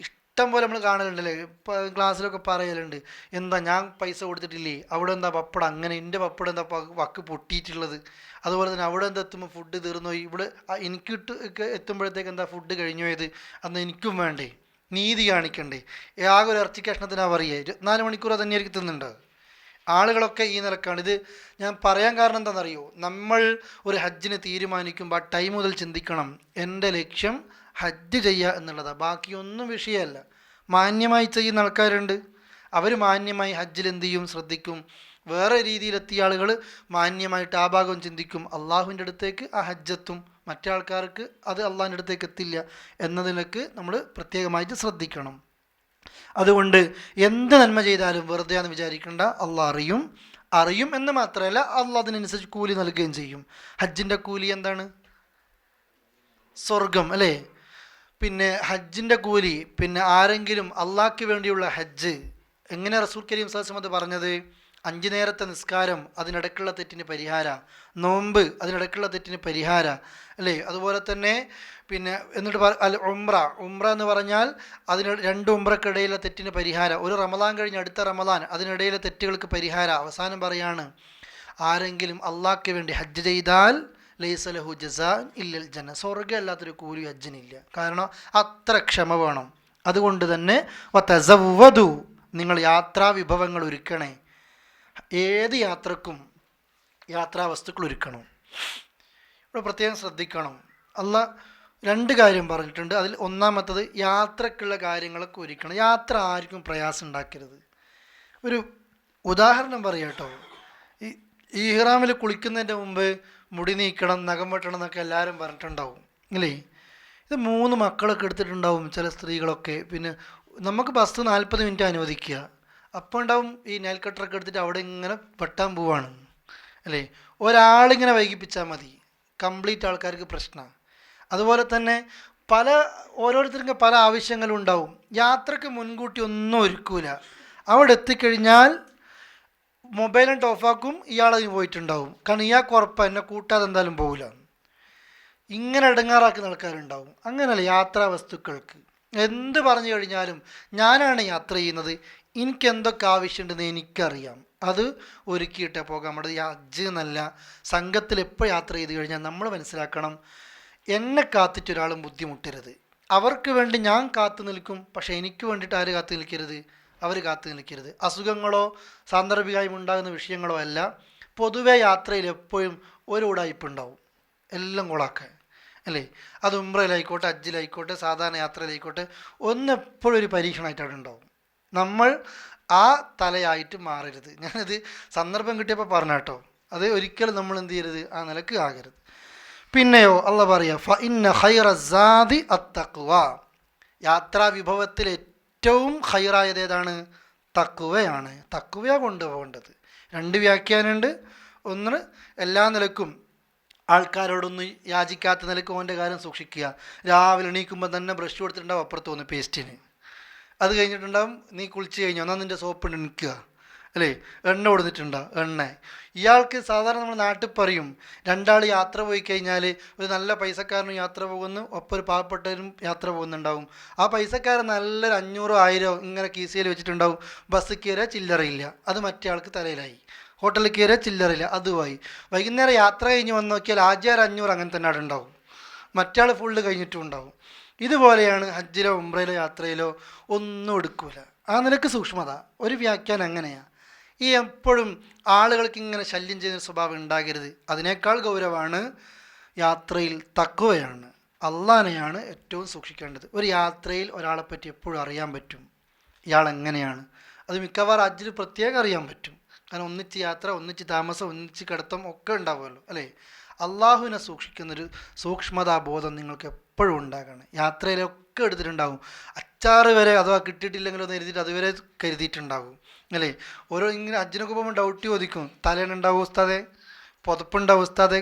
ഇഷ്ടം പോലെ നമ്മൾ കാണലുണ്ടല്ലേ, ഇപ്പോൾ ക്ലാസ്സിലൊക്കെ പറയലുണ്ട്, എന്താ ഞാൻ പൈസ കൊടുത്തിട്ടില്ലേ, അവിടെ എന്താ പപ്പടം അങ്ങനെ, എൻ്റെ പപ്പടം എന്താ വക്ക് പൊട്ടിയിട്ടുള്ളത്, അതുപോലെ തന്നെ അവിടെ എന്താ എത്തുമ്പോൾ ഫുഡ് തീർന്നുപോയി, ഇവിടെ എനിക്ക് എത്തുമ്പോഴത്തേക്ക് എന്താ ഫുഡ് കഴിഞ്ഞു പോയത്, അന്ന് എനിക്കും വേണ്ടേ, നീതി കാണിക്കണ്ടേ. ആകെ ഒരു ഇറച്ചി കഷ്ണത്തിനാണ് പറയുക, 24 മണിക്കൂർ അത് തന്നെയായിരിക്കും തിന്നുണ്ടാവുക. ആളുകളൊക്കെ ഈ നിലക്കാണ്. ഇത് ഞാൻ പറയാൻ കാരണം എന്താണെന്നറിയോ, നമ്മൾ ഒരു ഹജ്ജിന് തീരുമാനിക്കുമ്പോൾ ആ ടൈം മുതൽ ചിന്തിക്കണം, എൻ്റെ ലക്ഷ്യം ഹജ്ജ് ചെയ്യുക എന്നുള്ളതാണ്, ബാക്കിയൊന്നും വിഷയമല്ല. മാന്യമായി ചെയ്യുന്ന ആൾക്കാരുണ്ട്, അവർ മാന്യമായി ഹജ്ജിൽ എന്ത് ചെയ്യും, ശ്രദ്ധിക്കും. വേറെ രീതിയിലെത്തിയ ആളുകൾ മാന്യമായിട്ട് ആ ഭാഗം ചിന്തിക്കും, അള്ളാഹുവിൻ്റെ അടുത്തേക്ക് ആ ഹജ്ജെത്തും, മറ്റേ ആൾക്കാർക്ക് അത് അള്ളാഹിൻ്റെ അടുത്തേക്ക് എത്തില്ല എന്നതിലേക്ക് നമ്മൾ പ്രത്യേകമായിട്ട് ശ്രദ്ധിക്കണം. അതുകൊണ്ട് എന്ത് നന്മ ചെയ്താലും വെറുതെ എന്ന് വിചാരിക്കേണ്ട, അള്ളാഹ് അറിയും എന്ന് മാത്രമല്ല, അള്ളാഹ് അതിനനുസരിച്ച് കൂലി നൽകുകയും ചെയ്യും. ഹജ്ജിൻ്റെ കൂലി എന്താണ്, സ്വർഗം അല്ലേ. പിന്നെ ഹജ്ജിൻ്റെ കൂലി, പിന്നെ ആരെങ്കിലും അള്ളാഹ്ക്ക് വേണ്ടിയുള്ള ഹജ്ജ്, എങ്ങനെ റസൂൽ കരീം സ്വല്ലല്ലാഹു അലൈഹി വസല്ലം പറഞ്ഞത്, 5 നേരത്തെ നിസ്കാരം അതിനിടയ്ക്കുള്ള തെറ്റിന് പരിഹാര, നോമ്പ് അതിനിടയ്ക്കുള്ള തെറ്റിന് പരിഹാര അല്ലേ. അതുപോലെ തന്നെ പിന്നെ എന്നിട്ട് ഉംറ എന്ന് പറഞ്ഞാൽ അതിന് 2 ഉംറക്കിടയിലെ തെറ്റിന് പരിഹാര, ഒരു റമദാൻ കഴിഞ്ഞ് അടുത്ത റമദാൻ അതിനിടയിലെ തെറ്റുകൾക്ക് പരിഹാര. അവസാനം പറയാണ്, ആരെങ്കിലും അള്ളാഹ്ക്ക് വേണ്ടി ഹജ്ജ് ചെയ്താൽ ലൈസ ലഹു ജസാൻ ഇല്ലൽ ജന്ന, സ്വർഗ്ഗം അല്ലാത്തൊരു കൂലി ഹജ്ജിനില്ല. കാരണം അത്ര ക്ഷമ വേണം. അതുകൊണ്ട് തന്നെ വതസവ്വദു, നിങ്ങൾ യാത്രാ വിഭവങ്ങൾ ഒരുക്കണേ. ഏത് യാത്രക്കും യാത്രാ വസ്തുക്കൾ ഒരുക്കണം. ഇവിടെ പ്രത്യേകം ശ്രദ്ധിക്കണം, അള്ളാഹ് 2 കാര്യം പറഞ്ഞിട്ടുണ്ട്. അതിൽ ഒന്നാമത്തത് യാത്രക്കുള്ള കാര്യങ്ങളൊക്കെ ഒരുക്കണം. യാത്ര ആർക്കും പ്രയാസം ഉണ്ടാക്കരുത്. ഒരു ഉദാഹരണം പറയാം കേട്ടോ. ഈ ഇഹ്റാമിൽ കുളിക്കുന്നതിൻ്റെ മുമ്പ് മുടി നീക്കണം, നഖം വെട്ടണം എന്നൊക്കെ എല്ലാവരും പറഞ്ഞിട്ടുണ്ടാവും അല്ലേ. ഇത് 3 മക്കളൊക്കെ എടുത്തിട്ടുണ്ടാവും ചില സ്ത്രീകളൊക്കെ. പിന്നെ നമുക്ക് ബസ് 40 മിനിറ്റ് അനുവദിക്കുക, അപ്പോൾ ഉണ്ടാവും ഈ നെയിൽ കട്ടറൊക്കെ എടുത്തിട്ട് അവിടെ ഇങ്ങനെ വെട്ടാൻ പോവാണ് അല്ലേ. ഒരാളിങ്ങനെ വൈകിപ്പിച്ചാൽ മതി, കംപ്ലീറ്റ് ആൾക്കാർക്ക് പ്രശ്നമാണ്. അതുപോലെ തന്നെ ഓരോരുത്തർക്കും പല ആവശ്യങ്ങളും ഉണ്ടാവും. യാത്രക്ക് മുൻകൂട്ടി ഒന്നും ഒരുക്കൂല, അവിടെ എത്തിക്കഴിഞ്ഞാൽ മൊബൈലും ഓഫാക്കും, ഇയാളതിന് പോയിട്ടുണ്ടാവും. കാരണം ഇയാൾക്ക് ഉറപ്പാണ് എന്നെ കൂട്ടാതെ എന്തായാലും പോകില്ല. ഇങ്ങനെ ഇടങ്ങാറാക്കുന്ന ആൾക്കാരുണ്ടാവും. അങ്ങനെയല്ല, യാത്രാ വസ്തുക്കൾക്ക് എന്ത് പറഞ്ഞു കഴിഞ്ഞാലും ഞാനാണ് യാത്ര ചെയ്യുന്നത്, എനിക്ക് എന്തൊക്കെ ആവശ്യമുണ്ടെന്ന് എനിക്കറിയാം, അത് ഒരുക്കിയിട്ടേ പോകാം. നമ്മുടെ ഹജ്ജ് എന്നല്ല, സംഘത്തിൽ എപ്പോൾ യാത്ര ചെയ്ത് കഴിഞ്ഞാൽ നമ്മൾ മനസ്സിലാക്കണം, എന്നെ കാത്തിട്ട് ഒരാളും ബുദ്ധിമുട്ടരുത്. അവർക്ക് വേണ്ടി ഞാൻ കാത്തു നിൽക്കും, പക്ഷേ എനിക്ക് വേണ്ടിയിട്ട് ആര് കാത്തു നിൽക്കരുത്, അവർ കാത്തു നിൽക്കരുത്. അസുഖങ്ങളോ സാന്ദർഭികമായി ഉണ്ടാകുന്ന വിഷയങ്ങളോ അല്ല, പൊതുവെ യാത്രയിൽ എപ്പോഴും ഒരു ഉടായ്പ ഉണ്ടാവും, എല്ലാം കൊളാക്കാൻ അല്ലേ. അത് ഉംറയിലായിക്കോട്ടെ, ഹജ്ജിലായിക്കോട്ടെ, സാധാരണ യാത്രയിലായിക്കോട്ടെ, എപ്പോഴും ഒരു പരീക്ഷണമായിട്ട് അവിടെ ഉണ്ടാവും. നമ്മൾ ആ തലയായിട്ട് മാറരുത്. ഞാനത് സന്ദർഭം കിട്ടിയപ്പോൾ പറഞ്ഞ കേട്ടോ, അത് ഒരിക്കലും നമ്മൾ എന്ത് ചെയ്യരുത്, ആ നിലക്ക് ആകരുത്. പിന്നെയോ അള്ളാഹ് പറയാ ഫ ഇന്ന ഖൈറ സാദി അത്തഖ്വ, യാത്രാ വിഭവത്തിൽ ഏറ്റവും ഖൈറായത് ഏതാണ്? തഖ്വയാണ്. തഖ്വയാണ് കൊണ്ടുപോകേണ്ടത്. രണ്ട് വ്യാഖ്യാനമുണ്ട്. ഒന്ന്, എല്ലാ നിലക്കും ആൾക്കാരോടൊന്നും യാചിക്കാത്ത നിലക്ക് ഓൻ്റെ കാര്യം സൂക്ഷിക്കുക. രാവിലെ എണീക്കുമ്പോൾ തന്നെ ബ്രഷ് കൊടുത്തിട്ടുണ്ടാവും അപ്പുറത്ത് വന്ന് പേസ്റ്റിന്. അത് കഴിഞ്ഞിട്ടുണ്ടാവും നീ കുളിച്ച് കഴിഞ്ഞോ, എന്നാൽ നിൻ്റെ സോപ്പ് നിൽക്കുക അല്ലേ. എണ്ണ കൊടുത്തിട്ടുണ്ടോ, എണ്ണ. ഇയാൾക്ക് സാധാരണ നമ്മൾ നാട്ടിൽ പറയും, രണ്ടാൾ യാത്ര പോയി കഴിഞ്ഞാൽ ഒരു നല്ല പൈസക്കാരനും യാത്ര പോകുന്നു, ഒപ്പം ഒരു പാവപ്പെട്ടവരും യാത്ര പോകുന്നുണ്ടാവും. ആ പൈസക്കാരൻ നല്ലൊരു 500 1000 ഇങ്ങനെ കീസയിൽ വെച്ചിട്ടുണ്ടാവും. ബസ് കയറിയാൽ ചില്ലറയില്ല, അത് മറ്റേ ആൾക്ക് തലയിലായി. ഹോട്ടലിൽ കയറിയാൽ ചില്ലറില്ല, അതുമായി. വൈകുന്നേരം യാത്ര കഴിഞ്ഞ് വന്ന് നോക്കിയാൽ 1500 അങ്ങനെ തന്നെ അവിടെ ഉണ്ടാവും, മറ്റാൾ ഫുള്ള് കഴിഞ്ഞിട്ടും ഉണ്ടാവും. ഇതുപോലെയാണ് ഹജ്ജിലോ ഉംറയിലോ യാത്രയിലോ ഒന്നും എടുക്കൂല. ആ നിലക്ക് സൂക്ഷ്മത. ഒരു വ്യാഖ്യാനം അങ്ങനെയാണ്. ഈ എപ്പോഴും ആളുകൾക്ക് ഇങ്ങനെ ശല്യം ചെയ്യുന്ന സ്വഭാവം ഉണ്ടാകരുത്. അതിനേക്കാൾ ഗൗരവമാണ് യാത്രയിൽ തഖ്വയാണ്. അള്ളാനെയാണ് ഏറ്റവും സൂക്ഷിക്കേണ്ടത്. ഒരു യാത്രയിൽ ഒരാളെപ്പറ്റി എപ്പോഴും അറിയാൻ പറ്റും, ഇയാൾ എങ്ങനെയാണ്. അത് മിക്കവാറും ഹജ്ജിൽ പ്രത്യേകം അറിയാൻ പറ്റും. കാരണം ഒന്നിച്ച് യാത്ര, ഒന്നിച്ച് താമസം, ഒന്നിച്ച് കിടത്തം ഒക്കെ ഉണ്ടാവുമല്ലോ അല്ലേ. അള്ളാഹുവിനെ സൂക്ഷിക്കുന്നൊരു സൂക്ഷ്മതാബോധം നിങ്ങൾക്ക് എപ്പോഴും ഉണ്ടാകണം. യാത്രയിലൊക്കെ എടുത്തിട്ടുണ്ടാകും. അച്ചാറ് വരെ അഥവാ കിട്ടിയിട്ടില്ലെങ്കിലോ എന്ന് കരുതിയിട്ട് അതുവരെ കരുതിയിട്ടുണ്ടാകും അല്ലേ. ഓരോ ഇങ്ങനെ ഹജ്ജിനൊക്കെ പോകുമ്പോൾ ഡൗട്ട് ചോദിക്കും, തലേനുണ്ടാവും ഉസ്താദെ, പുതപ്പുണ്ടാവും ഉസ്താദെ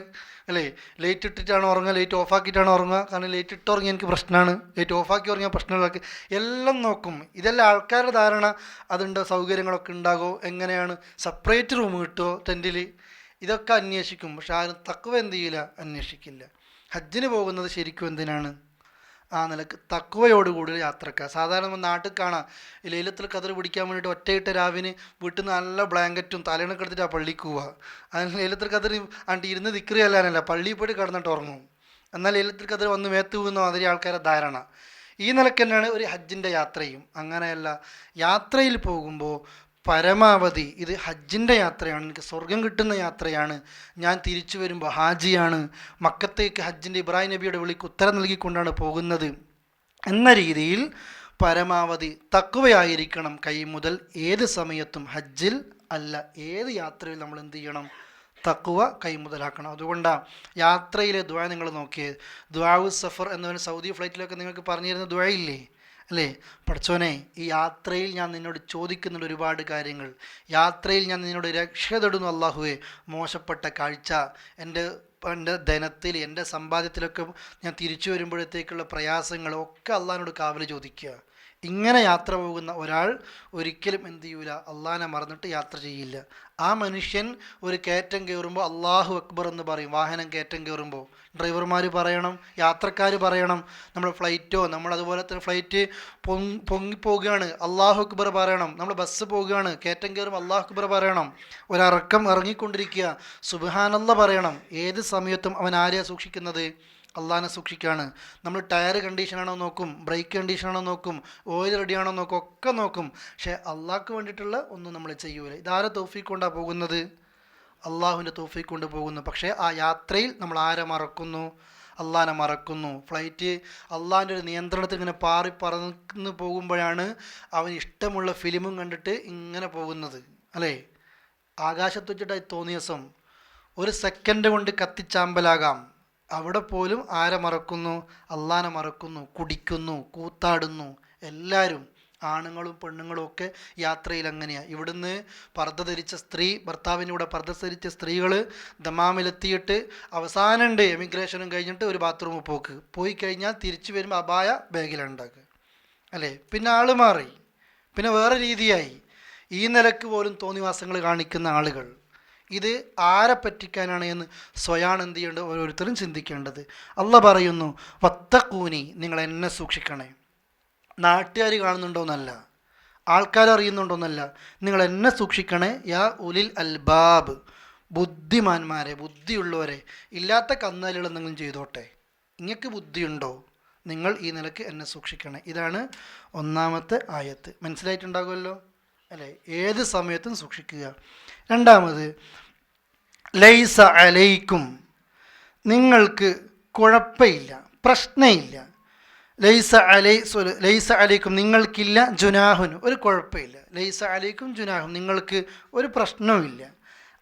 അല്ലേ, ലൈറ്റ് ഇട്ടിട്ടാണ് ഉറങ്ങുക, ലൈറ്റ് ഓഫാക്കിയിട്ടാണ് ഉറങ്ങുക, കാരണം ലൈറ്റ് ഇട്ട് ഉറങ്ങി എനിക്ക് പ്രശ്നമാണ്, ലൈറ്റ് ഓഫാക്കി ഉറങ്ങിയ പ്രശ്നങ്ങളൊക്കെ എല്ലാം നോക്കും. ഇതെല്ലാം ആൾക്കാരുടെ ധാരണ. അതുണ്ടോ, സൗകര്യങ്ങളൊക്കെ ഉണ്ടാകുമോ, എങ്ങനെയാണ്, സെപ്പറേറ്റ് റൂം കിട്ടുമോ ടെൻറ്റിൽ, ഇതൊക്കെ അന്വേഷിക്കും. പക്ഷെ ആരും തഖ്വ എന്ത് ചെയ്യില്ല, അന്വേഷിക്കില്ല. ഹജ്ജിന് പോകുന്നത് ശരിക്കും എന്തിനാണ്? ആ നിലക്ക് തഖ്വയോടുകൂടി യാത്രക്കാർ. സാധാരണ നമ്മൾ നാട്ടിൽ കാണാം, ലൈലത്തുൽ ഖദർ പിടിക്കാൻ വേണ്ടിയിട്ട് ഒറ്റയിട്ട രാവിന് വീട്ടിൽ നിന്ന് നല്ല ബ്ലാങ്കറ്റും തലേണൊക്കെ എടുത്തിട്ട് ആ പള്ളിക്ക് പോവുക. അതിന് ലൈലത്തുൽ ഖദർ ആണ്ട് ഇരുന്ന് ദിക്റ് ചെല്ലാനല്ല, പള്ളിയിൽ പോയിട്ട് കിടന്നിട്ട് ഉറങ്ങും. എന്നാൽ ലൈലത്തുൽ ഖദർ വന്ന് മേത്ത് പോകുന്ന മാതിരി ആൾക്കാരെ ധാരണ. ഈ നിലക്ക് തന്നെയാണ് ഒരു ഹജ്ജിൻ്റെ യാത്രയും. അങ്ങനെയല്ല, യാത്രയിൽ പോകുമ്പോൾ പരമാവധി ഇത് ഹജ്ജിൻ്റെ യാത്രയാണ്, എനിക്ക് സ്വർഗം കിട്ടുന്ന യാത്രയാണ്, ഞാൻ തിരിച്ചു വരുമ്പോൾ ഹാജിയാണ്, മക്കത്തേക്ക് ഹജ്ജിൻ്റെ ഇബ്രാഹിം നബിയുടെ വിളിക്ക് ഉത്തരം നൽകിക്കൊണ്ടാണ് പോകുന്നത് എന്ന രീതിയിൽ പരമാവധി തഖ്വയായിരിക്കണം. കൈ മുതൽ ഏത് സമയത്തും, ഹജ്ജിൽ അല്ല ഏത് യാത്രയിൽ നമ്മൾ എന്ത് ചെയ്യണം, തഖ്വ കൈ മുതലാക്കണം. അതുകൊണ്ടാണ് യാത്രയിലെ ദുആ നിങ്ങൾ നോക്കിയത്. ദുആഉ സഫർ എന്നവന് സൗദി ഫ്ലൈറ്റിലൊക്കെ നിങ്ങൾക്ക് പറഞ്ഞു തരുന്ന ദുആ ഇല്ലേ അല്ലേ. പഠിച്ചോനെ, ഈ യാത്രയിൽ ഞാൻ നിന്നോട് ചോദിക്കുന്നുണ്ട് ഒരുപാട് കാര്യങ്ങൾ. യാത്രയിൽ ഞാൻ നിന്നോട് രക്ഷ തേടുന്നു അല്ലാഹുവേ. മോശപ്പെട്ട കാഴ്ച, എൻ്റെ ധനത്തിൽ, എൻ്റെ സമ്പാദ്യത്തിലൊക്കെ ഞാൻ തിരിച്ചു വരുമ്പോഴത്തേക്കുള്ള പ്രയാസങ്ങളൊക്കെ അള്ളാഹിനോട് കാവൽ ചോദിക്കുക. ഇങ്ങനെ യാത്ര പോകുന്ന ഒരാൾ ഒരിക്കലും എന്ത് ചെയ്യൂല, അള്ളാഹിനെ മറന്നിട്ട് യാത്ര ചെയ്യില്ല. ആ മനുഷ്യൻ ഒരു കയറ്റം കയറുമ്പോൾ അള്ളാഹു അക്ബർ എന്ന് പറയും. വാഹനം കയറ്റം കയറുമ്പോൾ ഡ്രൈവർമാർ പറയണം, യാത്രക്കാർ പറയണം. നമ്മൾ ഫ്ലൈറ്റോ, നമ്മൾ അതുപോലെ തന്നെ ഫ്ലൈറ്റ് പൊങ്ങിപ്പോവുകയാണ്, അള്ളാഹു അക്ബർ പറയണം. നമ്മൾ ബസ് പോവുകയാണ്, കയറ്റം കയറുമ്പോൾ അള്ളാഹു അക്ബർ പറയണം. ഒരിറക്കം ഇറങ്ങിക്കൊണ്ടിരിക്കുക, സുബ്ഹാനല്ലാഹ് പറയണം. ഏത് സമയത്തും അവൻ ആരെയാണ് സൂക്ഷിക്കുന്നത്? അള്ളാഹിനെ സൂക്ഷിക്കുകയാണ്. നമ്മൾ ടയർ കണ്ടീഷനാണോ നോക്കും, ബ്രേക്ക് കണ്ടീഷനാണോ നോക്കും, ഓയിൽ റെഡിയാണോ നോക്കും, ഒക്കെ നോക്കും. പക്ഷേ അള്ളാഹ്ക്ക് വേണ്ടിയിട്ടുള്ള ഒന്നും നമ്മൾ ചെയ്യൂല. ഇതാരെ തൗഫീഖ് കൊണ്ടാണ് പോകുന്നത്? അള്ളാഹുവിൻ്റെ തൗഫീഖ് കൊണ്ട് പോകുന്നു. പക്ഷേ ആ യാത്രയിൽ നമ്മൾ ആരെ മറക്കുന്നു? അള്ളാഹിനെ മറക്കുന്നു. ഫ്ലൈറ്റ് അള്ളാഹിൻ്റെ ഒരു നിയന്ത്രണത്തിൽ ഇങ്ങനെ പാറി പറന്ന് പോകുമ്പോഴാണ് അവന് ഇഷ്ടമുള്ള ഫിലിമും കണ്ടിട്ട് ഇങ്ങനെ പോകുന്നത് അല്ലേ. ആകാശത്ത് വെച്ചിട്ടായി തോന്നിയ ദിവസം ഒരു സെക്കൻഡ് കൊണ്ട് കത്തിച്ചാമ്പലാകാം. അവിടെ പോലും ആരെ മറക്കുന്നു? അള്ളാഹിനെ മറക്കുന്നു, കുടിക്കുന്നു, കൂത്താടുന്നു. എല്ലാവരും, ആണുങ്ങളും പെണ്ണുങ്ങളും ഒക്കെ യാത്രയിൽ അങ്ങനെയാണ്. ഇവിടുന്ന് പർദ്ദ ധരിച്ച സ്ത്രീ, ഭർത്താവിൻ്റെ കൂടെ പർദ്ദ ധരിച്ച സ്ത്രീകൾ ദമാമിലെത്തിയിട്ട് അവസാനമുണ്ട് എമിഗ്രേഷനും കഴിഞ്ഞിട്ട് ഒരു ബാത്റൂമിൽ പോയി കഴിഞ്ഞാൽ തിരിച്ചു വരുമ്പോൾ അബായ ബാഗിലുണ്ടാക്കുക അല്ലേ. പിന്നെ ആൾ മാറി, പിന്നെ വേറെ രീതിയായി. ഈ നിലക്ക് പോലും തോന്നിവാസങ്ങൾ കാണിക്കുന്ന ആളുകൾ, ഇത് ആരെ പറ്റിക്കാനാണ് എന്ന് സ്വയാണ് എന്ത് ചെയ്യേണ്ടത്, ഓരോരുത്തരും ചിന്തിക്കേണ്ടത്. അള്ളാഹ് പറയുന്നു, വത്തഖൂനി, നിങ്ങൾ എന്നെ സൂക്ഷിക്കണേ. നാട്ടുകാർ കാണുന്നുണ്ടോയെന്നല്ല, ആൾക്കാരറിയുന്നുണ്ടോയെന്നല്ല, നിങ്ങൾ എന്നെ സൂക്ഷിക്കണേ. യാ ഉലിൽ അൽബാബ്, ബുദ്ധിമാന്മാരെ, ബുദ്ധിയുള്ളവരെ. ഇല്ലാത്ത കന്നാലുകൾ എന്തെങ്കിലും ചെയ്തോട്ടെ, നിങ്ങൾക്ക് ബുദ്ധിയുണ്ടോ? നിങ്ങൾ ഈ നിലക്ക് എന്നെ സൂക്ഷിക്കണേ. ഇതാണ് ഒന്നാമത്തെ ആയത്ത്. മനസ്സിലായിട്ടുണ്ടാകുമല്ലോ അല്ലേ. ഏത് സമയത്തും സൂക്ഷിക്കുക. രണ്ടാമത്, ലൈസ അലൈക്കും നിങ്ങൾക്ക് കുഴപ്പമില്ല, പ്രശ്നമില്ല. ലൈസ അലൈക്കും നിങ്ങൾക്കില്ല, ജുനാഹുൻ ഒരു കുഴപ്പമില്ല. ലൈസ അലൈക്കും ജുനാഹുൻ നിങ്ങൾക്ക് ഒരു പ്രശ്നവുമില്ല.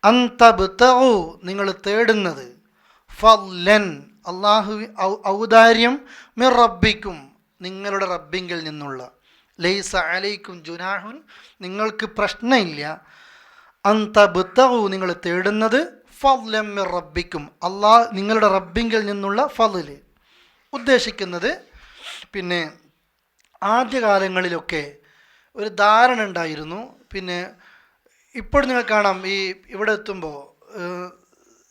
അന്തബ്തഗു നിങ്ങൾ തേടുന്നത്, ഫളൻ അല്ലാഹു ഔദാര്യം, മിർ റബ്ബിക്കും നിങ്ങളുടെ റബ്ബിങ്കിൽ നിന്നുള്ള. ലൈസ അലൈക്കും ജുനാഹുൻ നിങ്ങൾക്ക് പ്രശ്നമില്ല. അന്തബ്തഗു നിങ്ങൾ തേടുന്നത്, ഫളൻ മിർ റബ്ബിക്കും നിങ്ങളുടെ റബ്ബിങ്കിൽ നിന്നുള്ള ഫള്. ഉദ്ദേശിക്കുന്നത് പിന്നെ ആദ്യകാലങ്ങളിലൊക്കെ ഒരു ധാരണ ഉണ്ടായിരുന്നു. പിന്നെ ഇപ്പോൾ നിങ്ങൾ കാണാം, ഈ ഇവിടെ എത്തുമ്പോൾ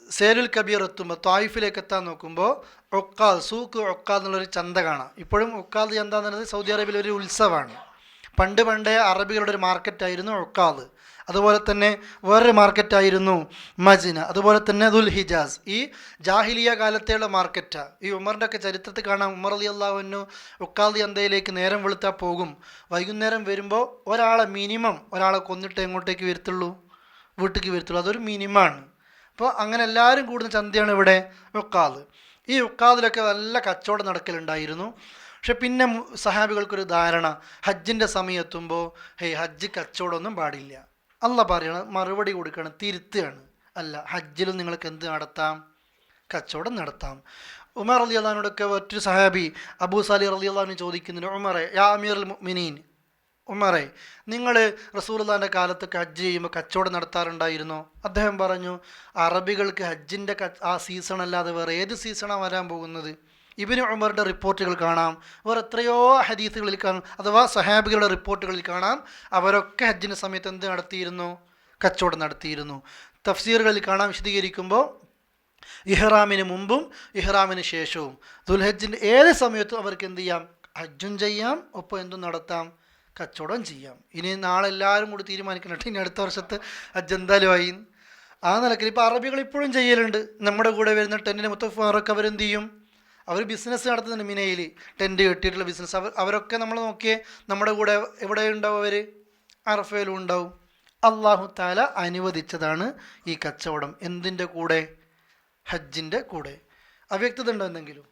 സേലുൽ കബീർ എത്തുമ്പോൾ ത്വായിഫിലേക്ക് എത്താൻ നോക്കുമ്പോൾ ഒക്കാൽ സൂക്ക് ഒക്കാൽ എന്നുള്ളൊരു ചന്ത കാണാം. ഇപ്പോഴും ഒക്കാൽ ചന്ത എന്നുള്ളത് സൗദി അറേബ്യയിലെ ഒരു ഉത്സവമാണ്. പണ്ടേ അറബികളുടെ ഒരു മാർക്കറ്റായിരുന്നു ഒക്കാൽ. അതുപോലെ തന്നെ വേറൊരു മാർക്കറ്റായിരുന്നു മജ്ന. അതുപോലെ തന്നെ ദുൽ ഹിജാസ് ഈ ജാഹിലിയ കാലത്തെയുള്ള മാർക്കറ്റാണ്. ഈ ഉമറിൻ്റെ ഒക്കെ ചരിത്രത്തിൽ കാണാം, ഉമർ റളിയല്ലാഹു അൻഹു ഉക്കാദി ചന്തയിലേക്ക് നേരം വെളുത്താൽ പോകും. വൈകുന്നേരം വരുമ്പോൾ ഒരാളെ കൊന്നിട്ട് എങ്ങോട്ടേക്ക് വരത്തുള്ളൂ? വീട്ടിലേക്ക് വരത്തുള്ളൂ. അതൊരു മിനിമമാണ്. അപ്പോൾ അങ്ങനെ എല്ലാവരും കൂടുന്ന ചന്തയാണ് ഇവിടെ ഉക്കാദ്. ഈ ഉക്കാദിലൊക്കെ നല്ല കച്ചവടം നടക്കലുണ്ടായിരുന്നു. പക്ഷെ പിന്നെ സഹാബികൾക്കൊരു ധാരണ, ഹജ്ജിൻ്റെ സമയം എത്തുമ്പോൾ ഹജ്ജ് കച്ചവടമൊന്നും പാടില്ല. അള്ളാഹ് പറയണം, മറുപടി കൊടുക്കണം, തിരുത്തുകയാണ്. അല്ല, ഹജ്ജിലും നിങ്ങൾക്ക് എന്ത് നടത്താം? കച്ചവടം നടത്താം. ഉമർ റളിയല്ലാഹുവിനോടൊക്കെ മറ്റൊരു സഹാബി അബൂ സാലിഹ് റളിയല്ലാഹു ചോദിക്കുന്നുണ്ട്, ഉമറെ യാ അമീറുൽ മുഅ്മിനീൻ, ഉമറെ നിങ്ങൾ റസൂലുള്ളാഹിൻ്റെ കാലത്തൊക്കെ ഹജ്ജ് ചെയ്യുമ്പോൾ കച്ചവടം നടത്താറുണ്ടായിരുന്നോ? അദ്ദേഹം പറഞ്ഞു, അറബികൾക്ക് ഹജ്ജിൻ്റെ ആ സീസൺ അല്ലാതെ വേറെ ഏത് സീസണാണ് വരാൻ പോകുന്നത്? ഇബ്നു ഉമറിൻ്റെ റിപ്പോർട്ടുകൾ കാണാം, വേറെ എത്രയോ ഹദീസുകളിൽ കാണാം, അഥവാ സഹാബികളുടെ റിപ്പോർട്ടുകളിൽ കാണാം, അവരൊക്കെ ഹജ്ജിൻ്റെ സമയത്ത് എന്ത് നടത്തിയിരുന്നു? കച്ചവടം നടത്തിയിരുന്നു. തഫ്സീറുകളിൽ കാണാം വിശദീകരിക്കുമ്പോൾ ഇഹ്റാമിന് മുമ്പും ഇഹ്റാമിന് ശേഷവും ദുൽഹജ്ജിൻ്റെ ഏത് സമയത്തും അവർക്ക് എന്ത് ചെയ്യാം? ഹജ്ജും ചെയ്യാം, ഒപ്പം എന്തും നടത്താം? കച്ചവടം ചെയ്യാം. ഇനി നാളെ എല്ലാവരും കൂടി തീരുമാനിക്കുന്നുണ്ട് ഇനി അടുത്ത വർഷത്തെ ഹജ്ജ് എന്തായാലും ആയി. ആ നിലയ്ക്ക് ഇപ്പോൾ അറബികൾ ഇപ്പോഴും ചെയ്യലുണ്ട്. നമ്മുടെ കൂടെ വരുന്ന ടെൻറ്റിന് മുത്തഫാറൊക്കെ അവരെന്ത് ചെയ്യും? അവർ ബിസിനസ് നടത്തുന്നുണ്ട്. മിനയിൽ ടെൻറ്റ് കെട്ടിയിട്ടുള്ള ബിസിനസ്. അവരൊക്കെ നമ്മൾ നോക്കിയേ, നമ്മുടെ കൂടെ എവിടെ ഉണ്ടാവും? അവർ അറഫയിലും ഉണ്ടാവും. അല്ലാഹു തആല അനുവദിച്ചതാണ് ഈ കച്ചവടം. എന്തിൻ്റെ കൂടെ? ഹജ്ജിൻ്റെ കൂടെ. അവ്യക്തത ഉണ്ടോ എന്തെങ്കിലും?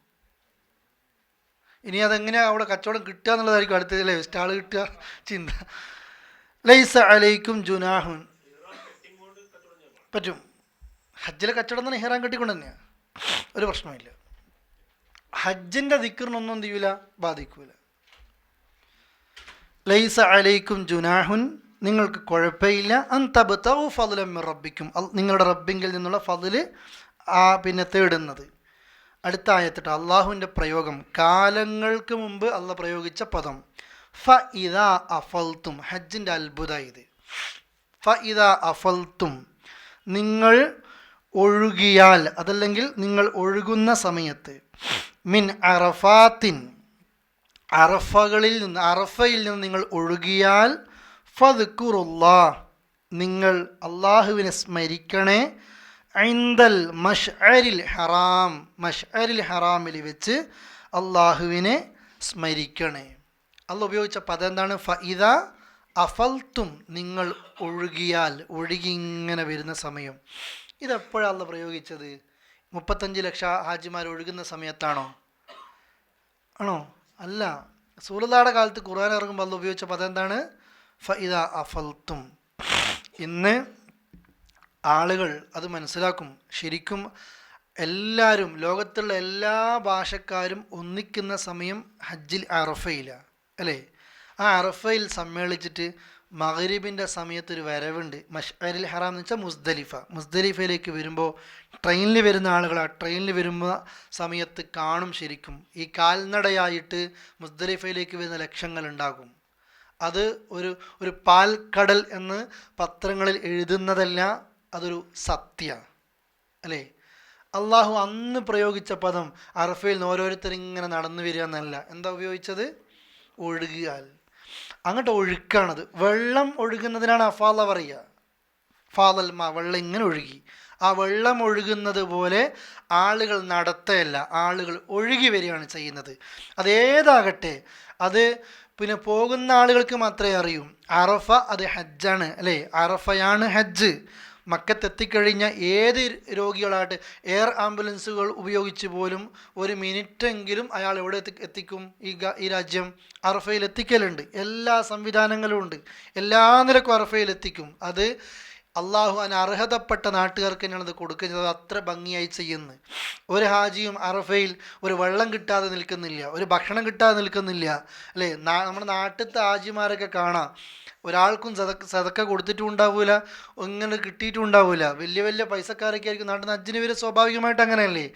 ഇനി അതെങ്ങനെയാണ് അവിടെ കച്ചവടം കിട്ടുക എന്നുള്ളതായിരിക്കും അടുത്തല്ലേ, സ്റ്റാൾ കിട്ടുക ചിന്ത. ലൈസ അലൈക്കും ജുനാഹുൻ പറ്റും. ഹജ്ജിലെ കച്ചവടം തന്നെ ഇഹ്റാം കെട്ടിക്കൊണ്ട് തന്നെയാണ്, ഒരു പ്രശ്നമില്ല. ഹജ്ജിൻ്റെ ദിക്റിനൊന്നും എന്ത് ചെയ്യൂല? ബാധിക്കൂല. ലൈസ അലൈക്കും ജുനാഹുൻ നിങ്ങൾക്ക് കുഴപ്പമില്ല. അന്തബ്തഗു ഫളൻ മിർ റബ്ബിക്കും നിങ്ങളുടെ റബ്ബിങ്കിൽ നിന്നുള്ള ഫള് പിന്നെ തേടുന്നത്. അടുത്ത ആയത്തിട്ട് അള്ളാഹുവിൻ്റെ പ്രയോഗം, കാലങ്ങൾക്ക് മുമ്പ് അള്ളാഹ് പ്രയോഗിച്ച പദം ഫ ഇദാ അഫൽത്തും. ഹജ്ജിൻ്റെ അത്ഭുത ഇത്. ഫ ഇദാ അഫൽത്തും നിങ്ങൾ ഒഴുകിയാൽ, അതല്ലെങ്കിൽ നിങ്ങൾ ഒഴുകുന്ന സമയത്ത്, മിൻ അറഫാത്തിൻ അറഫയിൽ നിന്ന് നിങ്ങൾ ഒഴുകിയാൽ, ഫദ്കുറുല്ലാഹ് നിങ്ങൾ അള്ളാഹുവിനെ സ്മരിക്കണേ, ഐന്ദൽ മഷ്അരിൽ ഹറാം മഷ്അരിൽ ഹറാമിൽ വെച്ച് അള്ളാഹുവിനെ സ്മരിക്കണേ. അള്ളാഹ് ഉപയോഗിച്ച പദം എന്താണ്? ഫഇദാ അഫൽത്തും നിങ്ങൾ ഒഴുകിയാൽ, ഒഴുകി ഇങ്ങനെ വരുന്ന സമയം. ഇതെപ്പോഴാണ് അള്ളാഹ് പ്രയോഗിച്ചത്? 35 ലക്ഷം ഹാജിമാർ ഒഴുകുന്ന സമയത്താണോ? ആണോ? അല്ല. റസൂലുള്ളാഹിയുടെ കാലത്ത് ഖുർആൻ ഇറങ്ങുമ്പോൾ അള്ളാഹ് ഉപയോഗിച്ച പദം എന്താണ്? ഫഇദാ അഫൽത്തും. ഇന്ന് ആളുകൾ അത് മനസ്സിലാക്കും. ശരിക്കും എല്ലാവരും, ലോകത്തുള്ള എല്ലാ ഭാഷക്കാരും ഒന്നിക്കുന്ന സമയം ഹജ്ജിൽ അറഫയിലാണ് അല്ലേ? ആ അറഫയിൽ സമ്മേളിച്ചിട്ട് മഗ്രിബിൻ്റെ സമയത്തൊരു വരവുണ്ട്. മഷ്അരിൽ ഹറാം എന്ന് വെച്ചാൽ മുസ്ദലിഫയിലേക്ക് വരുമ്പോൾ ട്രെയിനിൽ വരുന്ന ആളുകൾ ആ ട്രെയിനിൽ വരുമ്പോൾ സമയത്ത് കാണും. ശരിക്കും ഈ കാൽനടയായിട്ട് മുസ്ദലിഫയിലേക്ക് വരുന്ന ലക്ഷങ്ങളുണ്ടാകും. അത് ഒരു പാൽക്കടൽ എന്ന് പത്രങ്ങളിൽ എഴുതുന്നതല്ല, അതൊരു സത്യമാണ് അല്ലേ? അള്ളാഹു അന്ന് പ്രയോഗിച്ച പദം അറഫയിൽ നിന്ന് ഓരോരുത്തരിങ്ങനെ നടന്നു വരിക എന്നല്ല. എന്താ ഉപയോഗിച്ചത്? ഒഴുകിയാൽ. അങ്ങോട്ട് ഒഴുക്കാണത്. വെള്ളം ഒഴുകുന്നതിനാണ് അഫാല പറയുക. ഫാദൽ മാ, വെള്ളം ഇങ്ങനെ ഒഴുകി. ആ വെള്ളം ഒഴുകുന്നത് പോലെ ആളുകൾ നടത്തയല്ല, ആളുകൾ ഒഴുകി വരികയാണ് ചെയ്യുന്നത്. അതേതാകട്ടെ, അത് പിന്നെ പോകുന്ന ആളുകൾക്ക് മാത്രമേ അറിയൂ. അറഫ അത് ഹജ്ജാണ് അല്ലേ? അറഫയാണ് ഹജ്ജ്. മക്കത്തെത്തിക്കഴിഞ്ഞ ഏത് രോഗികളാകട്ടെ എയർ ആംബുലൻസുകൾ ഉപയോഗിച്ച് പോലും ഒരു മിനിറ്റെങ്കിലും അയാൾ എവിടെ എത്തിക്കും? ഈ രാജ്യം അറഫയിൽ എത്തിക്കലുണ്ട്. എല്ലാ സംവിധാനങ്ങളും ഉണ്ട്, എല്ലാ നിലക്കും അറഫയിൽ എത്തിക്കും. അത് അള്ളാഹു അർഹതപ്പെട്ട നാട്ടുകാർക്ക് തന്നെയാണ് അത് കൊടുക്കുന്നത്. അത്ര ഭംഗിയായി ചെയ്യുന്നത്. ഒരു ഹാജിയും അറഫയിൽ ഒരു വെള്ളം കിട്ടാതെ നിൽക്കുന്നില്ല, ഒരു ഭക്ഷണം കിട്ടാതെ നിൽക്കുന്നില്ല, അല്ലേ? നമ്മുടെ നാട്ടിലത്തെ ഹാജിമാരൊക്കെ കാണാം, ഒരാൾക്കും സദക്ക കൊടുത്തിട്ടും ഉണ്ടാവില്ല, ഇങ്ങനെ കിട്ടിയിട്ടും ഉണ്ടാവില്ല. വലിയ വലിയ പൈസക്കാരൊക്കെ ആയിരിക്കും നാട്ടിൽ നിന്ന് ഹജ്ജിന് വരെ. സ്വാഭാവികമായിട്ട് അങ്ങനെയല്ലേ?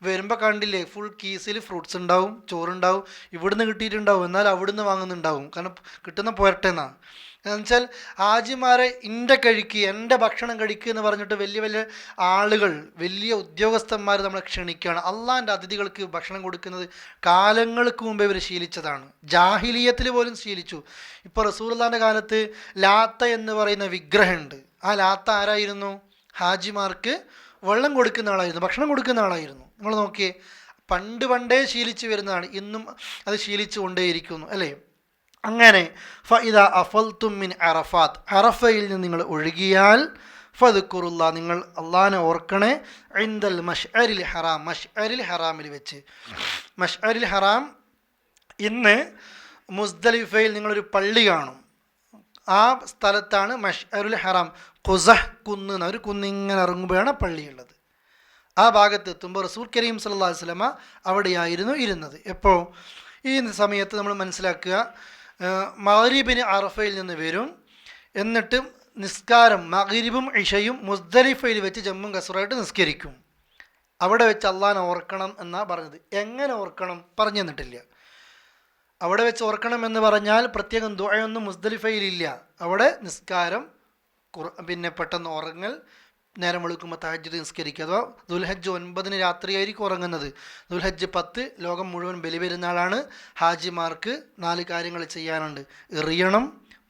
വരുമ്പോൾ കണ്ടില്ലേ, ഫുൾ കീസിൽ ഫ്രൂട്ട്സ് ഉണ്ടാവും, ചോറുണ്ടാവും, ഇവിടുന്ന് കിട്ടിയിട്ടുണ്ടാവും, എന്നാൽ അവിടുന്ന് വാങ്ങുന്നുണ്ടാവും. കാരണം കിട്ടുന്ന പോരട്ടെ എന്നാണ്. എന്നുവെച്ചാൽ ഹാജിമാരെ ഇൻ്റെ കഴിക്കുക, എൻ്റെ ഭക്ഷണം കഴിക്കുക എന്ന് പറഞ്ഞിട്ട് വലിയ വലിയ ആളുകൾ, വലിയ ഉദ്യോഗസ്ഥന്മാർ നമ്മളെ ക്ഷണിക്കുകയാണ്. അള്ളാഹിൻ്റെ അതിഥികൾക്ക് ഭക്ഷണം കൊടുക്കുന്നത് കാലങ്ങൾക്ക് മുമ്പേ ഇവർ ശീലിച്ചതാണ്. ജാഹിലിയത്തിൽ പോലും ശീലിച്ചു. ഇപ്പോൾ റസൂലുള്ളാഹിൻ്റെ കാലത്ത് ലാത്ത എന്ന് പറയുന്ന വിഗ്രഹമുണ്ട്. ആ ലാത്ത ആരായിരുന്നു? ഹാജിമാർക്ക് വെള്ളം കൊടുക്കുന്ന ആളായിരുന്നു, ഭക്ഷണം കൊടുക്കുന്ന ആളായിരുന്നു. നിങ്ങൾ നോക്കിയേ, പണ്ടേ ശീലിച്ചു വരുന്നതാണ്, ഇന്നും അത് ശീലിച്ചു കൊണ്ടേയിരിക്കുന്നു, അല്ലേ? അങ്ങനെ ഫഇദ അഫൽതും മിൻ അറഫാത്ത്, അറഫയിൽ നിന്ന് നിങ്ങൾ ഒഴുകിയാൽ ഫദ്കുറുല്ലാ, നിങ്ങൾ അള്ളാഹിനെ ഓർക്കണേ, ഇൻദൽ മഷ്അരിൽ ഹറാം, മഷ്അരിൽ ഹറാമിൽ വെച്ച്. മഷ്അരിൽ ഹറാം, ഇന്ന് മുസ്ദലിഫയിൽ നിങ്ങളൊരു പള്ളി കാണും, ആ സ്ഥലത്താണ് മഷ്അരുൽ ഹറാം. ഖുസഹ് കുന്ന്, ഒരു കുന്നിങ്ങനെ ഇറങ്ങുമ്പോഴാണ് പള്ളിയുള്ളത്. ആ ഭാഗത്ത് എത്തുമ്പോൾ റസൂൽ കരീം സല്ലല്ലാഹു അലൈഹി വസല്ലമ അവിടെയായിരുന്നു ഇരുന്നത്. എപ്പോൾ? ഈ സമയത്ത് നമ്മൾ മനസ്സിലാക്കുക, മഗ്രിബിന് അറഫയിൽ നിന്ന് വരും, എന്നിട്ട് നിസ്കാരം മഗ്രിബും ഇശയും മുസ്ദലിഫയിൽ വെച്ച് ജമ്മും കസറായിട്ട് നിസ്കരിക്കും. അവിടെ വെച്ച് അള്ളാഹിനെ ഓർക്കണം എന്നാണ് പറഞ്ഞത്. എങ്ങനെ ഓർക്കണം പറഞ്ഞു തന്നിട്ടില്ല. അവിടെ വെച്ച് ഓർക്കണം എന്ന് പറഞ്ഞാൽ പ്രത്യേകം ദുആയൊന്നും മുസ്ദലിഫയിലില്ല. അവിടെ നിസ്കാരം, പിന്നെ പെട്ടെന്ന് ഉറങ്ങൽ, നേരം വെളുക്കുമ്പോൾ തഹജ്ജുദ് നിസ്കരിക്കുക. അഥവാ ദുൽഹജ്ജ് 9 രാത്രിയായിരിക്കും ഉറങ്ങുന്നത്. ദുൽഹജ്ജ് 10 ലോകം മുഴുവൻ ബലിപെരുന്നാളാണ്. ഹാജിമാർക്ക് 4 കാര്യങ്ങൾ ചെയ്യാനുണ്ട്: എറിയണം,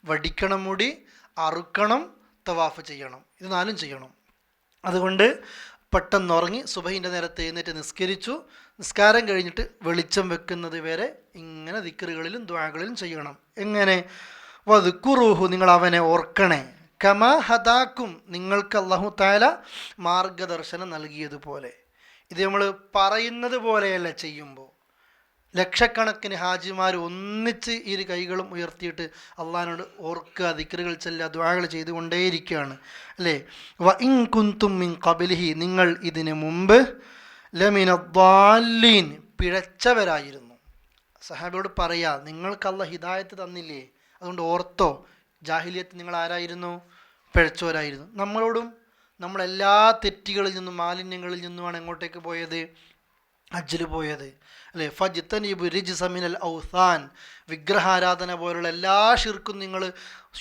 വടിക്കണം മുടി, അറുക്കണം, തവാഫ് ചെയ്യണം. ഇത് 4 ചെയ്യണം. അതുകൊണ്ട് പെട്ടെന്ന് ഉറങ്ങി സുബഹിൻ്റെ നേരത്തെ എഴുന്നേറ്റ് നിസ്കരിച്ചു. നിസ്കാരം കഴിഞ്ഞിട്ട് വെളിച്ചം വെക്കുന്നത് വരെ ഇങ്ങനെ ദിക്റുകളിലും ദുആകളിലും ചെയ്യണം. എങ്ങനെ? വദ്കുറൂഹു, നിങ്ങൾ അവനെ ഓർക്കണേ, കമാ ഹദാക്കും, നിങ്ങൾക്ക് അല്ലാഹു തആല മാർഗദർശനം നൽകിയതുപോലെ. ഇത് നമ്മൾ പറയുന്നത് പോലെയല്ല ചെയ്യുമ്പോൾ. ലക്ഷക്കണക്കിന് ഹാജിമാർ ഒന്നിച്ച് ഇരു കൈകളും ഉയർത്തിയിട്ട് അള്ളാഹിനോട് ഓർക്കുക, ദിക്റുകൾ ചെല്ലുക, ദുആകൾ ചെയ്തുകൊണ്ടേയിരിക്കുകയാണ്, അല്ലേ? വ ഇൻ കുന്തും മിൻ ഖബ്ലിഹി, നിങ്ങൾ ഇതിനു മുമ്പ് ലമിനദ്ദാല്ലീൻ, പിഴച്ചവരായിരുന്നു. സഹാബിയോട് പറയാ, നിങ്ങൾക്ക് അല്ലാഹ് ഹിദായത്ത് തന്നില്ലേ, അതുകൊണ്ട് ഓർത്തോ, ജാഹിലിയത്ത് നിങ്ങൾ ആരായിരുന്നു? പിഴച്ചവരായിരുന്നു. നമ്മളോടും നമ്മളെല്ലാ തെറ്റുകളിൽ നിന്നും മാലിന്യങ്ങളിൽ നിന്നുമാണ് എങ്ങോട്ടേക്ക് പോയത്? ഹജ്ജിൽ പോയത്, അല്ലേ? ഫജ്തനിബു റിജ്സ മിനൽ ഔസാൻ, വിഗ്രഹാരാധന പോലുള്ള എല്ലാ ഷിർക്കും നിങ്ങൾ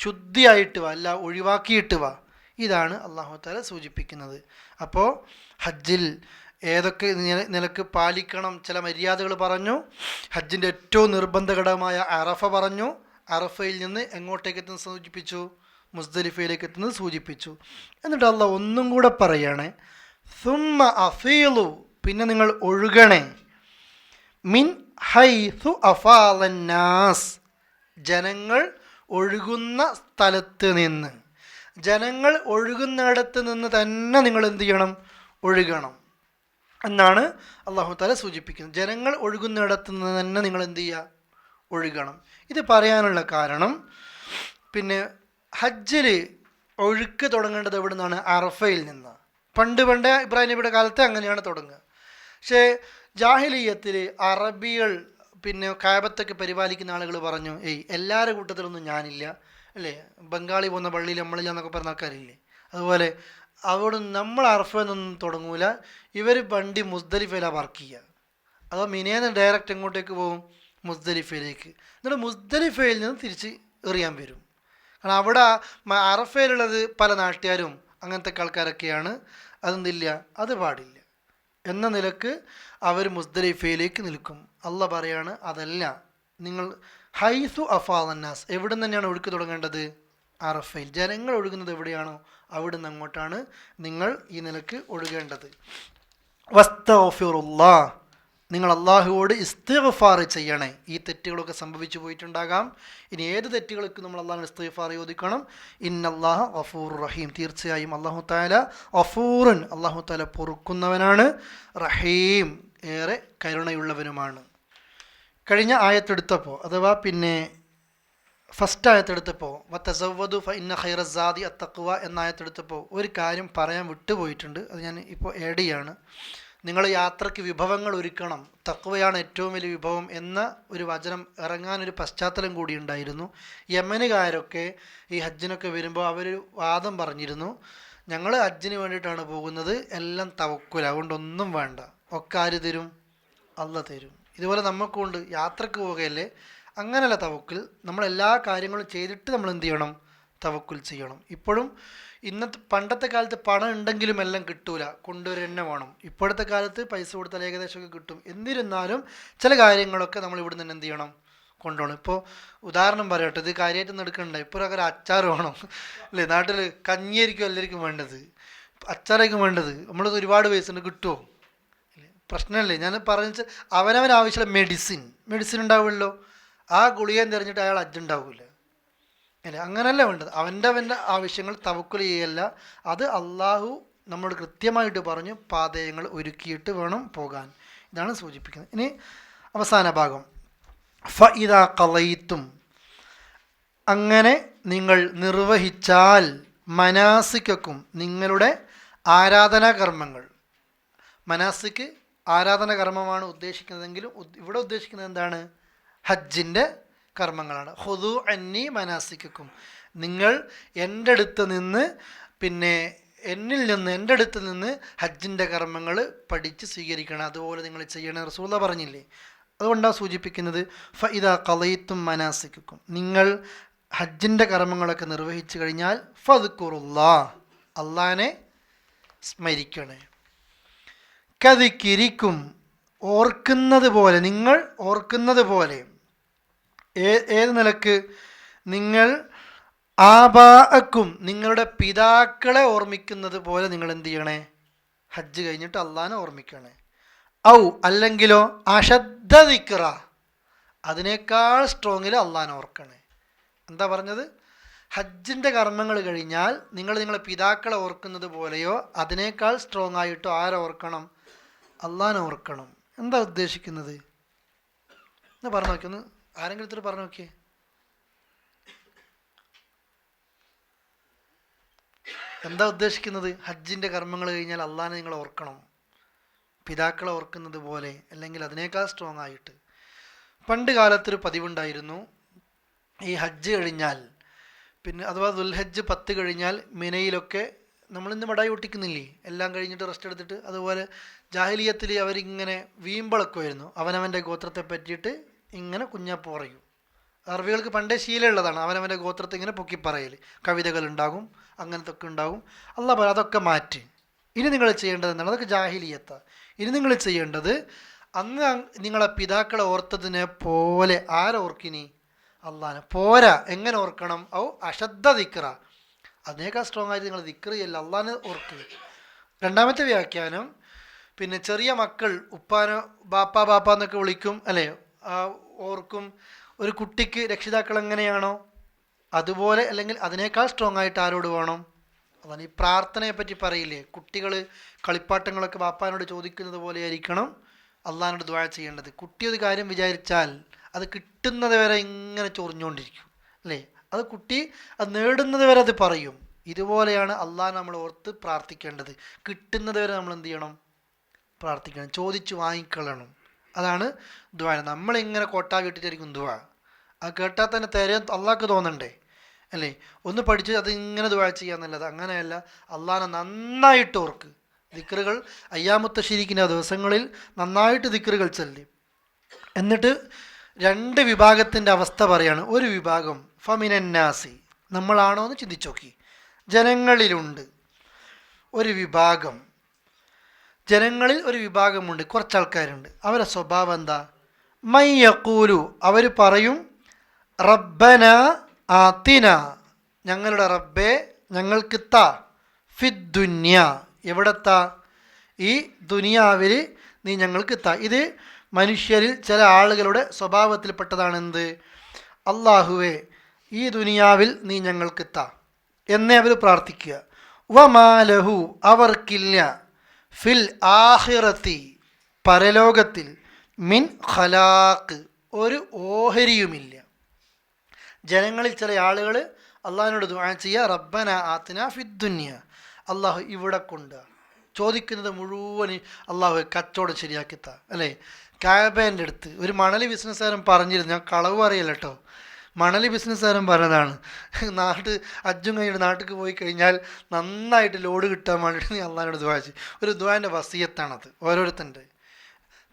ശുദ്ധിയായിട്ട് വാ, എല്ലാം ഒഴിവാക്കിയിട്ട് വാ. ഇതാണ് അല്ലാഹു തആല സൂചിപ്പിക്കുന്നത്. അപ്പോൾ ഹജ്ജിൽ ഏതൊക്കെ നിലക്ക് പാലിക്കണം, ചില മര്യാദകൾ പറഞ്ഞു. ഹജ്ജിൻ്റെ ഏറ്റവും നിർബന്ധ ഘടകമായ അറഫ പറഞ്ഞു. അറഫയിൽ നിന്ന് എങ്ങോട്ടേക്ക് എത്തുന്നത് സൂചിപ്പിച്ചു? മുസ്ദലിഫയിലേക്ക് എത്തുന്നത് സൂചിപ്പിച്ചു. എന്നിട്ട് അല്ലാഹ് ഒന്നും കൂടെ പറയണേ, സുമ്മ അഫീലു, പിന്നെ നിങ്ങൾ ഒഴുകണേ, മിൻ ഹൈസു അഫാലന്നാസ്, ജനങ്ങൾ ഒഴുകുന്ന സ്ഥലത്ത് നിന്ന്. ജനങ്ങൾ ഒഴുകുന്നിടത്ത് നിന്ന് തന്നെ നിങ്ങൾ എന്ത് ചെയ്യണം? ഒഴുകണം എന്നാണ് അല്ലാഹു തആല സൂചിപ്പിക്കുന്നത്. ജനങ്ങൾ ഒഴുകുന്നിടത്ത് നിന്ന് തന്നെ നിങ്ങൾ എന്ത് ചെയ്യുക? ഒഴുകണം. ഇത് പറയാനുള്ള കാരണം, പിന്നെ ഹജ്ജിൽ ഒഴുക്ക് തുടങ്ങേണ്ടത് എവിടെ നിന്നാണ്? അറഫയിൽ നിന്ന്. പണ്ട് ഇബ്രാഹിം നബിയുടെ കാലത്ത് അങ്ങനെയാണ് തുടങ്ങുക. പക്ഷേ ജാഹിലിയ്യത്തിൽ അറബികൾ, പിന്നെ കഅബത്തൊക്കെ പരിപാലിക്കുന്ന ആളുകൾ പറഞ്ഞു, എല്ലാവരുടെ കൂട്ടത്തിലൊന്നും ഞാനില്ല, അല്ലേ? ബംഗാളി പോകുന്ന പള്ളിയിൽ നമ്മളില്ല എന്നൊക്കെ പറഞ്ഞ ആൾക്കാരില്ലേ? അതുപോലെ അവിടെ നമ്മൾ അറഫയിൽ നിന്നൊന്നും തുടങ്ങൂല, ഇവർ വണ്ടി മുസ്ദലിഫയിലാണ് പാർക്ക് ചെയ്യുക. അതോ മിനേന്ന് ഡയറക്റ്റ് എങ്ങോട്ടേക്ക് പോകും? മുസ്ദലിഫയിലേക്ക്. എന്നിട്ട് മുസ്ദലിഫയിൽ നിന്ന് തിരിച്ച് എറിയാൻ വരും. കാരണം അവിടെ അറഫയിലുള്ളത് പല നാട്ടുകാരും അങ്ങനത്തെ ആൾക്കാരൊക്കെയാണ്. അതെന്തില്ല, അത് പാടില്ല എന്ന നിലക്ക് അവർ മുസ്ദലിഫയിലേക്ക് നിൽക്കും. അള്ളാഹ് പറയാണ്, അതല്ല, നിങ്ങൾ ഹൈസു അഫാദന്നാസ്, എവിടെ തന്നെയാണ് ഒഴുക്ക് തുടങ്ങേണ്ടത്? അറഫയിൽ. ജനങ്ങൾ ഒഴുകുന്നത് എവിടെയാണോ അവിടെ നിന്ന് അങ്ങോട്ടാണ് നിങ്ങൾ ഈ നിലക്ക് ഒഴുകേണ്ടത്. വസ്തഗ്ഫിറുല്ലാഹ്, നിങ്ങൾ അള്ളാഹുവോട് ഇസ്തിഗ്ഫാർ ചെയ്യണേ. ഈ തെറ്റുകളൊക്കെ സംഭവിച്ചു പോയിട്ടുണ്ടാകാം. ഇനി ഏത് തെറ്റുകൾക്ക് നമ്മൾ അള്ളാഹുവിന് ഇസ്തിഗ്ഫാർ ചോദിക്കണം. ഇന്നല്ലാഹ ഗഫൂർ റഹീം, തീർച്ചയായും അള്ളാഹു തആല ഗഫൂറൻ, അള്ളാഹു തആല പൊറുക്കുന്നവനാണ്, റഹീം ഏറെ കരുണയുള്ളവനുമാണ്. കഴിഞ്ഞ ആയത്തെടുത്തപ്പോൾ, അഥവാ പിന്നെ ഫസ്റ്റ് ആയത്തെടുത്തപ്പോൾ വതസവ്വദു ഫഇന്ന ഖൈറസ്സാദി അത്തഖ്വ എന്ന ആയത്തെടുത്തപ്പോൾ ഒരു കാര്യം പറയാൻ വിട്ടുപോയിട്ടുണ്ട്. അത് ഞാൻ ഇപ്പോൾ ആഡ് ചെയ്യാണ്. നിങ്ങൾ യാത്രയ്ക്ക് വിഭവങ്ങൾ ഒരുക്കണം, തഖ്വയാണ് ഏറ്റവും വലിയ വിഭവം എന്ന ഒരു വചനം ഇറങ്ങാനൊരു പശ്ചാത്തലം കൂടി ഉണ്ടായിരുന്നു. യമനുകാരൊക്കെ ഈ ഹജ്ജിനൊക്കെ വരുമ്പോൾ അവർ വാദം പറഞ്ഞിരുന്നു, ഞങ്ങൾ ഹജ്ജിന് വേണ്ടിയിട്ടാണ് പോകുന്നത്, എല്ലാം തവക്കുൽ, അതുകൊണ്ടൊന്നും വേണ്ട, ഒക്കെ ആര് തരും? അള്ളാഹ് തരും. ഇതുപോലെ നമുക്കുണ്ട്, യാത്രക്ക് പോകുകയല്ലേ, അങ്ങനെയല്ല തവക്കുൽ, നമ്മളെല്ലാ കാര്യങ്ങളും ചെയ്തിട്ട് നമ്മൾ എന്ത് ചെയ്യണം? തവക്കുൽ ചെയ്യണം. ഇപ്പോഴും പണ്ടത്തെ കാലത്ത് പണം ഉണ്ടെങ്കിലും എല്ലാം കിട്ടൂല, കൊണ്ടുവരുക തന്നെ വേണം. ഇപ്പോഴത്തെ കാലത്ത് പൈസ കൊടുത്താൽ ഏകദേശമൊക്കെ കിട്ടും. എന്നിരുന്നാലും ചില കാര്യങ്ങളൊക്കെ നമ്മൾ ഇവിടെ നിന്ന് എന്ത് ചെയ്യണം? കൊണ്ടുപോകണം. ഇപ്പോൾ ഉദാഹരണം പറയട്ടെ, ഇത് കാര്യമായിട്ട് എടുക്കണ്ട, ഇപ്പോൾ ഒരു അച്ചാർ വേണം അല്ലേ? നാട്ടിൽ കഞ്ഞിയായിരിക്കും എല്ലാവർക്കും വേണ്ടത്, അച്ചാറായിരിക്കും വേണ്ടത്. നമ്മളത് ഒരുപാട് പൈസ ഉണ്ട്, കിട്ടുമോ? പ്രശ്നമല്ലേ? ഞാൻ പറഞ്ഞ അവനവൻ ആവശ്യമുള്ള മെഡിസിൻ ഉണ്ടാവുമല്ലോ, ആ ഗുളികയും തിരഞ്ഞിട്ട് അയാൾ ഹജ്ജുണ്ടാവില്ല അല്ലേ? അങ്ങനെയല്ല വേണ്ടത്. അവൻ്റെ ആവശ്യങ്ങൾ തവക്കുൽ ചെയ്യല്ല, അത് അള്ളാഹു നമ്മളോട് കൃത്യമായിട്ട് പറഞ്ഞു പാതയങ്ങൾ ഒരുക്കിയിട്ട് വേണം പോകാൻ. ഇതാണ് സൂചിപ്പിക്കുന്നത്. ഇനി അവസാന ഭാഗം, ഫഇദാ ഖളൈതും, അങ്ങനെ നിങ്ങൾ നിർവഹിച്ചാൽ, മനാസിക്കും, നിങ്ങളുടെ ആരാധനാകർമ്മങ്ങൾ. മനാസിക്ക് ആരാധനാകർമ്മമാണ് ഉദ്ദേശിക്കുന്നതെങ്കിലും ഇവിടെ ഉദ്ദേശിക്കുന്നത് എന്താണ്? ഹജ്ജിൻ്റെ കർമ്മങ്ങളാണ്. ഖുദൂ അന്നി മനാസിക്കും, നിങ്ങൾ എൻ്റെ അടുത്ത് നിന്ന്, പിന്നെ എൻ്റെ അടുത്ത് നിന്ന് ഹജ്ജിൻ്റെ കർമ്മങ്ങൾ പഠിച്ച് സ്വീകരിക്കണം, അതുപോലെ നിങ്ങൾ ചെയ്യണം റസൂലുള്ളാഹി പറഞ്ഞില്ലേ? അതുകൊണ്ടാണ് സൂചിപ്പിക്കുന്നത് ഫഇദാ ഖളൈതും മനാസിക്കും, നിങ്ങൾ ഹജ്ജിൻ്റെ കർമ്മങ്ങളൊക്കെ നിർവഹിച്ചു കഴിഞ്ഞാൽ ഫദ്കുറുല്ലാഹ്, അള്ളാഹനെ സ്മരിക്കണേ. കദിക്രിക്കും, ഓർക്കുന്നത് പോലെ, നിങ്ങൾ ഓർക്കുന്നത് പോലെ. ഏത് നിലക്ക്? നിങ്ങൾ ആബാഅക്കും, നിങ്ങളുടെ പിതാക്കളെ ഓർമ്മിക്കുന്നത് പോലെ നിങ്ങൾ എന്ത് ചെയ്യണേ? ഹജ്ജ് കഴിഞ്ഞിട്ട് അള്ളാഹനെ ഓർമ്മിക്കണേ. ഔ അല്ലെങ്കിലോ അശദ്ദ ദിക്റ, അതിനേക്കാൾ സ്ട്രോങ്ങിൽ അള്ളാഹനെ ഓർക്കണേ. എന്താ പറഞ്ഞത്? ഹജ്ജിൻ്റെ കർമ്മങ്ങൾ കഴിഞ്ഞാൽ നിങ്ങൾ നിങ്ങളെ പിതാക്കളെ ഓർക്കുന്നത് പോലെയോ അതിനേക്കാൾ സ്ട്രോങ് ആയിട്ടോ ആരെ ഓർക്കണം? അള്ളാഹനെ ഓർക്കണം. എന്താ ഉദ്ദേശിക്കുന്നത് എന്ന് പറഞ്ഞു നോക്കി, ഒന്ന് ആരെങ്കിലും ഇത്തിരി പറഞ്ഞു നോക്കിയേ. എന്താ ഉദ്ദേശിക്കുന്നത്? ഹജ്ജിൻ്റെ കർമ്മങ്ങൾ കഴിഞ്ഞാൽ അള്ളാഹനെ നിങ്ങൾ ഓർക്കണം, പിതാക്കളെ ഓർക്കുന്നത് പോലെ, അല്ലെങ്കിൽ അതിനേക്കാൾ സ്ട്രോങ് ആയിട്ട്. പണ്ട് കാലത്തൊരു പതിവുണ്ടായിരുന്നു, ഈ ഹജ്ജ് കഴിഞ്ഞാൽ, പിന്നെ അഥവാ ദുൽഹജ്ജ് 10 കഴിഞ്ഞാൽ മിനയിലൊക്കെ നമ്മളിന്ന് മടായി ഒട്ടിക്കുന്നില്ലേ, എല്ലാം കഴിഞ്ഞിട്ട് റെസ്റ്റ് എടുത്തിട്ട്, അതുപോലെ ജാഹിലിയത്തിൽ അവരിങ്ങനെ വീമ്പളക്കുമായിരുന്നു, അവനവൻ്റെ ഗോത്രത്തെ പറ്റിയിട്ട് ഇങ്ങനെ കുഞ്ഞാപ്പ് പറയും. അറബികൾക്ക് പണ്ടേ ശീലമുള്ളതാണ് അവനവൻ്റെ ഗോത്രത്തെ ഇങ്ങനെ പൊക്കി പറയൽ, കവിതകൾ ഉണ്ടാകും, അങ്ങനത്തെ ഒക്കെ ഉണ്ടാകും. അള്ളാഹ് പറ അതൊക്കെ മാറ്റി, ഇനി നിങ്ങൾ ചെയ്യേണ്ടത് എന്താണ്? അതൊക്കെ ജാഹിലിയത്താണ്. ഇനി നിങ്ങൾ ചെയ്യേണ്ടത് അന്ന് നിങ്ങളെ പിതാക്കളെ ഓർത്തതിനെ പോലെ ആരോർക്കിനി? അള്ളാഹനെ. പോരാ, എങ്ങനെ ഓർക്കണം? ഔ അശദ്ദ ദിക്റ, അതിനേക്കാൾ സ്ട്രോങ് ആയിട്ട് നിങ്ങൾ ദിക്ർ ചെയ്യല്ല, അള്ളാഹനെ ഓർക്കുക. രണ്ടാമത്തെ വ്യാഖ്യാനം, പിന്നെ ചെറിയ മക്കൾ ഉപ്പാനോ ബാപ്പ എന്നൊക്കെ വിളിക്കും അല്ലേ, ഓർക്കും. ഒരു കുട്ടിക്ക് രക്ഷിതാക്കൾ എങ്ങനെയാണോ അതുപോലെ, അല്ലെങ്കിൽ അതിനേക്കാൾ സ്ട്രോങ് ആയിട്ട് ആരോട് വേണം? അതാണ് ഈ പ്രാർത്ഥനയെ പറ്റി പറയില്ലേ, കുട്ടികൾ കളിപ്പാട്ടങ്ങളൊക്കെ ബാപ്പാനോട് ചോദിക്കുന്നത് പോലെ ആയിരിക്കണം അള്ളാഹിനോട് ദുആ ചെയ്യേണ്ടത്. കുട്ടി ഒരു കാര്യം വിചാരിച്ചാൽ അത് കിട്ടുന്നത് വരെ ഇങ്ങനെ ചൊറിഞ്ഞുകൊണ്ടിരിക്കും അല്ലേ, അത് കുട്ടി അത് നേടുന്നത് വരെ അത് പറയും. ഇതുപോലെയാണ് അള്ളാഹ് നമ്മൾ ഓർത്ത് പ്രാർത്ഥിക്കേണ്ടത്. കിട്ടുന്നത് വരെ നമ്മൾ എന്ത് ചെയ്യണം? പ്രാർത്ഥിക്കണം, ചോദിച്ചു വാങ്ങിക്കളയണം. അതാണ് ദുആ. നമ്മളിങ്ങനെ കൊട്ടാ കേട്ടിട്ടായിരിക്കും ദുആ, അത് കേട്ടാൽ തന്നെ തരാൻ അള്ളാഹ്ക്ക് തോന്നണ്ടേ അല്ലേ? ഒന്ന് പഠിച്ച് അത് ഇങ്ങനെ ദുആ ചെയ്യാന്നുള്ളത് അങ്ങനെയല്ല. അള്ളാഹനെ നന്നായിട്ട് ഓർക്ക്. ദിക്റുകൾ അയ്യാമുത്ത ശരീക്കിൻ്റെ ദിവസങ്ങളിൽ നന്നായിട്ട് ദിക്റുകൾ ചൊല്ലി. എന്നിട്ട് 2 വിഭാഗത്തിൻ്റെ അവസ്ഥ പറയാണ്. ഒരു വിഭാഗം ഫമിനന്നാസി, നമ്മളാണോ എന്ന് ചിന്തിച്ചു നോക്കി, ജനങ്ങളിലുണ്ട് ഒരു വിഭാഗം, ജനങ്ങളിൽ ഒരു വിഭാഗമുണ്ട്, കുറച്ചാൾക്കാരുണ്ട്. അവരുടെ സ്വഭാവം എന്താ? മയ്യഖൂലു, അവർ പറയും റബ്ബന ആതിന, ഞങ്ങളുടെ റബ്ബേ ഞങ്ങൾക്ക് താ, ഫിദ്ദുന്യ, എവിടെത്താ? ഈ ദുനിയാവിൽ നീ ഞങ്ങൾക്ക് താ. ഇത് മനുഷ്യരിൽ ചില ആളുകളുടെ സ്വഭാവത്തിൽപ്പെട്ടതാണ് എന്ത്? അള്ളാഹുവേ, ഈ ദുനിയാവിൽ നീ ഞങ്ങൾക്ക് താ എന്നേ അവർ പ്രാർത്ഥിക്കുക. വമാലഹു, അവർക്കില്ല, ഫിൽ ആഖിറത്തി, പരലോകത്തിൽ, മിൻ ഖലാഖ്, ഒരു ഓഹരിയുമില്ല. ജനങ്ങളിൽ ചില ആളുകൾ അള്ളാഹിനോട് ദുആ ചെയ്യുക, റബ്ബന ആതിന ഫിദ്ദുനിയ, അള്ളാഹു ഇവിടെ കൊണ്ട് ചോദിക്കുന്നത് മുഴുവൻ അള്ളാഹു കച്ചവടം ശരിയാക്കിത്താ, അല്ലേ? കാബേൻ്റെ അടുത്ത് ഒരു മണലി ബിസിനസ്സുകാരൻ പറഞ്ഞിരുന്നു, ഞാൻ കളവ് അറിയില്ല കേട്ടോ, മണലി ബിസിനസ്സുകാരൻ പറഞ്ഞതാണ്, അജ്ജും കഴിഞ്ഞിട്ട് നാട്ടിലേക്ക് പോയി കഴിഞ്ഞാൽ നന്നായിട്ട് ലോഡ് കിട്ടാൻ വേണ്ടിയിട്ട് നീ അള്ളാഹിനോട് ദുആ ചെയ്യും. ഒരു ദുആൻ്റെ വസിയത്താണത് ഓരോരുത്തൻ്റെ.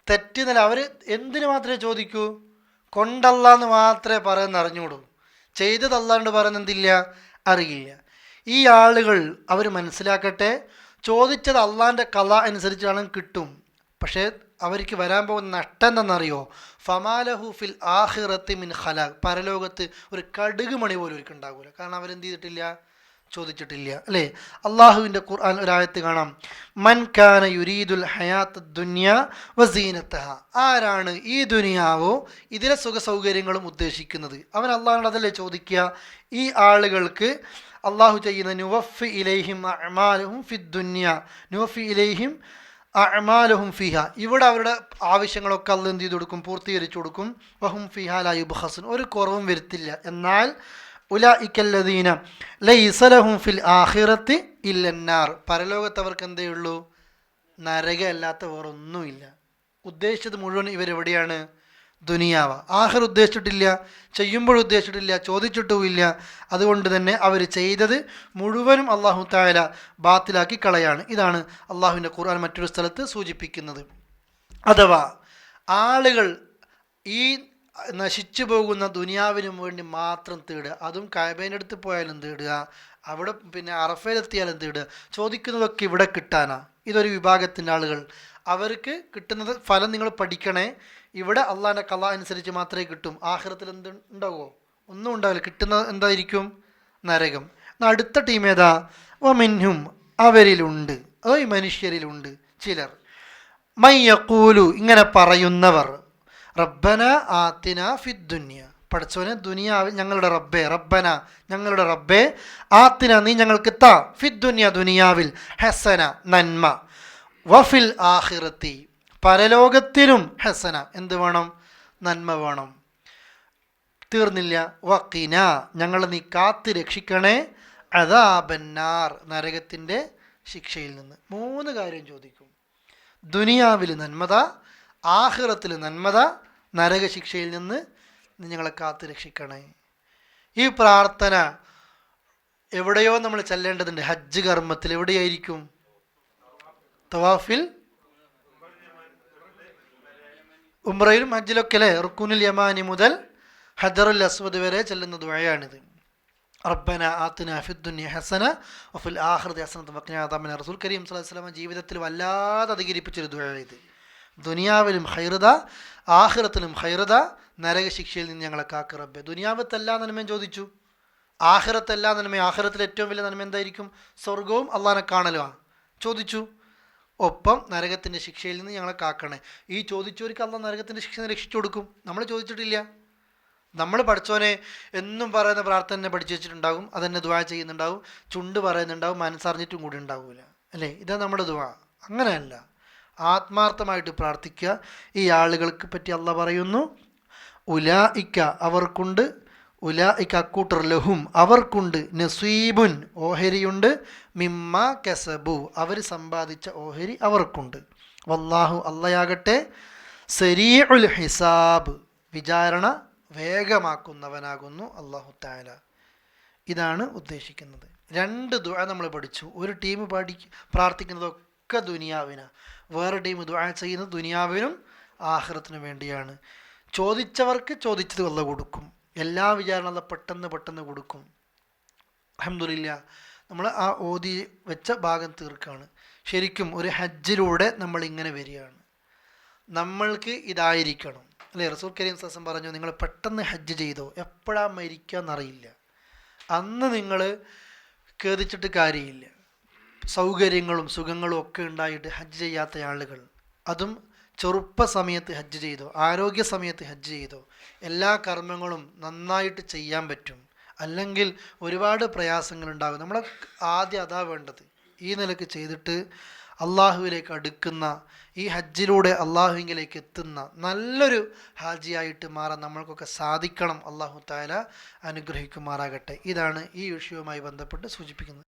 തെറ്റുന്നില്ല, അവർ എന്തിനു മാത്രമേ ചോദിക്കൂ? കൊണ്ടല്ലാന്ന് മാത്രമേ പറയുന്ന അറിഞ്ഞുകൂടൂ, ചെയ്തത് അല്ലാണ്ട് പറയുന്ന എന്തില്ല, അറിയില്ല. ഈ ആളുകൾ അവർ മനസ്സിലാക്കട്ടെ, ചോദിച്ചത് അള്ളാൻ്റെ കല അനുസരിച്ചാണ് കിട്ടും. പക്ഷേ അവർക്ക് വരാൻ പോകുന്ന നഷ്ടം എന്താണെന്നറിയോ? ഫമാലഹു ഫിൽ ആഖിറത്തി മിൻ ഖലാഖ്, പരലോകത്ത് ഒരു കടുക് മണി പോലും അവർക്ക് ഉണ്ടാകില്ല. കാരണം അവരെന്ത് ചെയ്തിട്ടില്ല, ചോദിച്ചിട്ടില്ല, അല്ലേ? അള്ളാഹുവിൻ്റെ ഖുർആൻ ഒരായത്ത് കാണാം, മൻ കാന യുരീദുൽ ഹയാത്ത ദുനിയ വസീനത്തഹ, ആരാണ് ഈ ദുനിയാവോ ഇതിലെ സുഖ സൗകര്യങ്ങളും ഉദ്ദേശിക്കുന്നത്, അവൻ അള്ളാഹിനോട് അതല്ലേ ചോദിക്കുക. ഈ ആളുകൾക്ക് അള്ളാഹു ചെയ്യുന്ന നുവഫി ഇലൈഹിം അഅമാലുഹും ഫിദ്ദുനിയ നുവഫി ഇലൈഹിം അഅമാലുഹും ഫിഹ, ഇവിടെ അവരുടെ ആവശ്യങ്ങളൊക്കെ അള്ളാഹു എന്ത് ചെയ്ത് കൊടുക്കും, പൂർത്തീകരിച്ചു കൊടുക്കും. വഹും ഫിഹ ലാ യുബ്ഖസുൻ, ഒരു കുറവും വരുത്തില്ല. എന്നാൽ ഉലൈകല്ലദീന ലൈസ ലഹും ഫിൽ ആഖിറത്തി ഇല്ലന്നാർ, പരലോകത്ത് അവർക്ക് എന്തേ ഉള്ളൂ, നരക അല്ലാത്ത വേറൊന്നുമില്ല. ഉദ്ദേശിച്ചത് മുഴുവൻ ഇവരെവിടെയാണ്, ദുനിയാവ. ആഖിർ ഉദ്ദേശിച്ചിട്ടില്ല, ചെയ്യുമ്പോൾ ഉദ്ദേശിച്ചിട്ടില്ല, ചോദിച്ചിട്ടുമില്ല. അതുകൊണ്ട് തന്നെ അവർ ചെയ്തത് മുഴുവനും അള്ളാഹു തആല ബാത്തിലാക്കി കളയാണ്. ഇതാണ് അള്ളാഹുവിൻ്റെ ഖുർആൻ മറ്റൊരു സ്ഥലത്ത് സൂചിപ്പിക്കുന്നത്. അഥവാ ആളുകൾ ഈ നശിച്ചു പോകുന്ന ദുനിയാവിന് വേണ്ടി മാത്രം തേടുക, അതും കഅബയുടെ അടുത്ത് പോയാലും തേടുക, അവിടെ പിന്നെ അറഫയിലെത്തിയാലും തേടുക, ചോദിക്കുന്നതൊക്കെ ഇവിടെ കിട്ടാനാ. ഇതൊരു വിഭാഗത്തിൻ്റെ ആളുകൾ. അവർക്ക് കിട്ടുന്നത് ഫലം നിങ്ങൾ പഠിക്കണേ, ഇവിടെ അള്ളാഹിൻ്റെ ഖള അനുസരിച്ച് മാത്രമേ കിട്ടും. ആഖിറത്തിൽ എന്ത് ഉണ്ടാവുമോ? ഒന്നും ഉണ്ടാവില്ല. കിട്ടുന്നത് എന്തായിരിക്കും, നരകം. അടുത്ത ടീം ഏതാ? വമിൻഹും, അവരിലുണ്ട്, ഈ മനുഷ്യരിലുണ്ട് ചിലർ, മയ്യഖൂലു, ഇങ്ങനെ പറയുന്നവർ, റബ്ബന ആതിന ഫിദ്ദുനിയ, പഠിച്ചവനെ ദുനിയാവിൽ ഞങ്ങളുടെ റബ്ബേ, റബ്ബന ഞങ്ങളുടെ റബ്ബേ, ആതിന നീ ഞങ്ങൾക്ക് താ, ഫിദ്ദുനിയ ദുനിയാവിൽ, ഹസന നന്മ, വഫിൽ ആഖിറത്തി പരലോകത്തിലും ഹസന എന്ത് വേണം, നന്മ വേണം. തീർന്നില്ല, വഖിന ഞങ്ങളെ നീ കാത്ത് രക്ഷിക്കണേ, അദാബന്നാർ നരകത്തിൻ്റെ ശിക്ഷയിൽ നിന്ന്. 3 കാര്യം ചോദിക്കും. ദുനിയാവിൽ നന്മത, ആഖിറത്തിൽ നന്മത, നരകശിക്ഷയിൽ നിന്ന് നീ ഞങ്ങളെ കാത്ത് രക്ഷിക്കണേ. ഈ പ്രാർത്ഥന എവിടെയോ നമ്മൾ ചെല്ലേണ്ടതുണ്ട്. ഹജ്ജ് കർമ്മത്തിൽ എവിടെയായിരിക്കും? തവാഫിൽ, ഉംറയിലും ഹജ്ജിലൊക്കെ അല്ലേ? റുക്നുൽ യമാനി മുതൽ ഹജറുൽ അസ്വദ് വരെ ചെല്ലുന്ന ദുആയാണിത്. റബ്ബന ആതിന ഫിദ്ദുനിയ ഹസന വഫിൽ ആഖിറതി ഹസനത വഖിന അദാബന്നാർ. റസൂൽ കരീം സ്വല്ലല്ലാഹു അലൈഹി വസല്ലം ജീവിതത്തിൽ വല്ലാതെ അധികരിപ്പിച്ചൊരു ദുആ ഇത്. ദുനിയാവിലും ഖൈറത, ആഖിറത്തിലും ഖൈറത, നരകശിക്ഷയിൽ നിന്ന് ഞങ്ങളെ കാക്ക് റബ്ബെ. ദുനിയാവത്തെ എല്ലാ നന്മയും ചോദിച്ചു, ആഖിറത്തെ എല്ലാ നന്മയും. ആഖിറത്തിൽ ഏറ്റവും വലിയ നന്മ എന്തായിരിക്കും? സ്വർഗവും അള്ളാഹിനെ കാണലുമാണ്. ചോദിച്ചു. ഒപ്പം നരകത്തിൻ്റെ ശിക്ഷയിൽ നിന്ന് ഞങ്ങളെ കാക്കണേ. ഈ ചോദിച്ചവർക്ക് അള്ളാഹ് നരകത്തിൻ്റെ ശിക്ഷ രക്ഷിച്ചു കൊടുക്കും. നമ്മൾ ചോദിച്ചിട്ടില്ല. നമ്മൾ പഠിച്ചവനെ എന്നും പറയുന്ന പ്രാർത്ഥന പഠിച്ചു വെച്ചിട്ടുണ്ടാകും, അതെന്നെ ദുആ ചെയ്യുന്നുണ്ടാവും, ചുണ്ട് പറയുന്നുണ്ടാവും, മനസ്സറിഞ്ഞിട്ടും കൂടി ഉണ്ടാവില്ല, അല്ലേ? ഇതാ നമ്മുടെ ദുആ. അങ്ങനെയല്ല, ആത്മാർത്ഥമായിട്ട് പ്രാർത്ഥിക്കുക. ഈ ആളുകൾക്ക് പറ്റി അള്ളാഹ് പറയുന്നു, ഉലായിക്ക അവർക്കുണ്ട്, ഉലായിക്ക അക്കൂട്ടർ ലഹും അവർക്കുണ്ട്, നസീബുൻ ഓഹരിയുണ്ട്, മിമ്മ കസബു അവർ സമ്പാദിച്ച ഓഹരി അവർക്കുണ്ട്. വല്ലാഹു അള്ളയാകട്ടെ സരീഉൽ ഹിസാബ് വിചാരണ വേഗമാക്കുന്നവനാകുന്നു അല്ലാഹു തആല. ഇതാണ് ഉദ്ദേശിക്കുന്നത്. 2 ദുആ നമ്മൾ പഠിച്ചു. ഒരു ടീം പ്രാർത്ഥിക്കുന്നതൊക്കെ ദുനിയാവിനാ, വേറെ ടീം ദുആ ചെയ്യുന്നത് ദുനിയാവിനും ആഖിറത്തിനും വേണ്ടിയാണ്. ചോദിച്ചവർക്ക് ചോദിച്ചത് അല്ലാഹു കൊടുക്കും. എല്ലാ വിചാരണ അല്ലാഹു പെട്ടെന്ന് കൊടുക്കും. അൽഹംദുലില്ലാ, നമ്മൾ ആ ഓതി വെച്ച ഭാഗം തീർക്കാണ്. ശരിക്കും ഒരു ഹജ്ജിലൂടെ നമ്മൾ ഇങ്ങനെ വരികയാണ്. നമ്മൾക്ക് ഇതായിരിക്കണം, അല്ലേ? റസൂൽ കരീം സല്ലല്ലാഹു അലൈഹി വസല്ലം പറഞ്ഞു, നിങ്ങൾ പെട്ടെന്ന് ഹജ്ജ് ചെയ്തോ, എപ്പോഴാണ് മരിക്കാന്നറിയില്ല. അന്ന് നിങ്ങൾ ഖേദിച്ചിട്ട് കാര്യമില്ല. സൗകര്യങ്ങളും സുഖങ്ങളും ഒക്കെ ഉണ്ടായിട്ട് ഹജ്ജ് ചെയ്യാത്ത ആളുകൾ, അതും ചെറുപ്പ സമയത്ത് ഹജ്ജ് ചെയ്തോ, ആരോഗ്യ സമയത്ത് ഹജ്ജ് ചെയ്തോ, എല്ലാ കർമ്മങ്ങളും നന്നായിട്ട് ചെയ്യാൻ പറ്റും. അല്ലെങ്കിൽ ഒരുപാട് പ്രയാസങ്ങളുണ്ടാകും. നമ്മൾ ആദ്യം അതാ വേണ്ടത്. ഈ നിലക്ക് ചെയ്തിട്ട് അള്ളാഹുവിലേക്ക് അടുക്കുന്ന, ഈ ഹജ്ജിലൂടെ അള്ളാഹുവിലേക്ക് എത്തുന്ന നല്ലൊരു ഹാജിയായിട്ട് മാറാൻ നമ്മൾക്കൊക്കെ സാധിക്കണം. അള്ളാഹു തആല അനുഗ്രഹിക്കുമാറാകട്ടെ. ഇതാണ് ഈ വിഷയവുമായി ബന്ധപ്പെട്ട് സൂചിപ്പിക്കുന്നത്.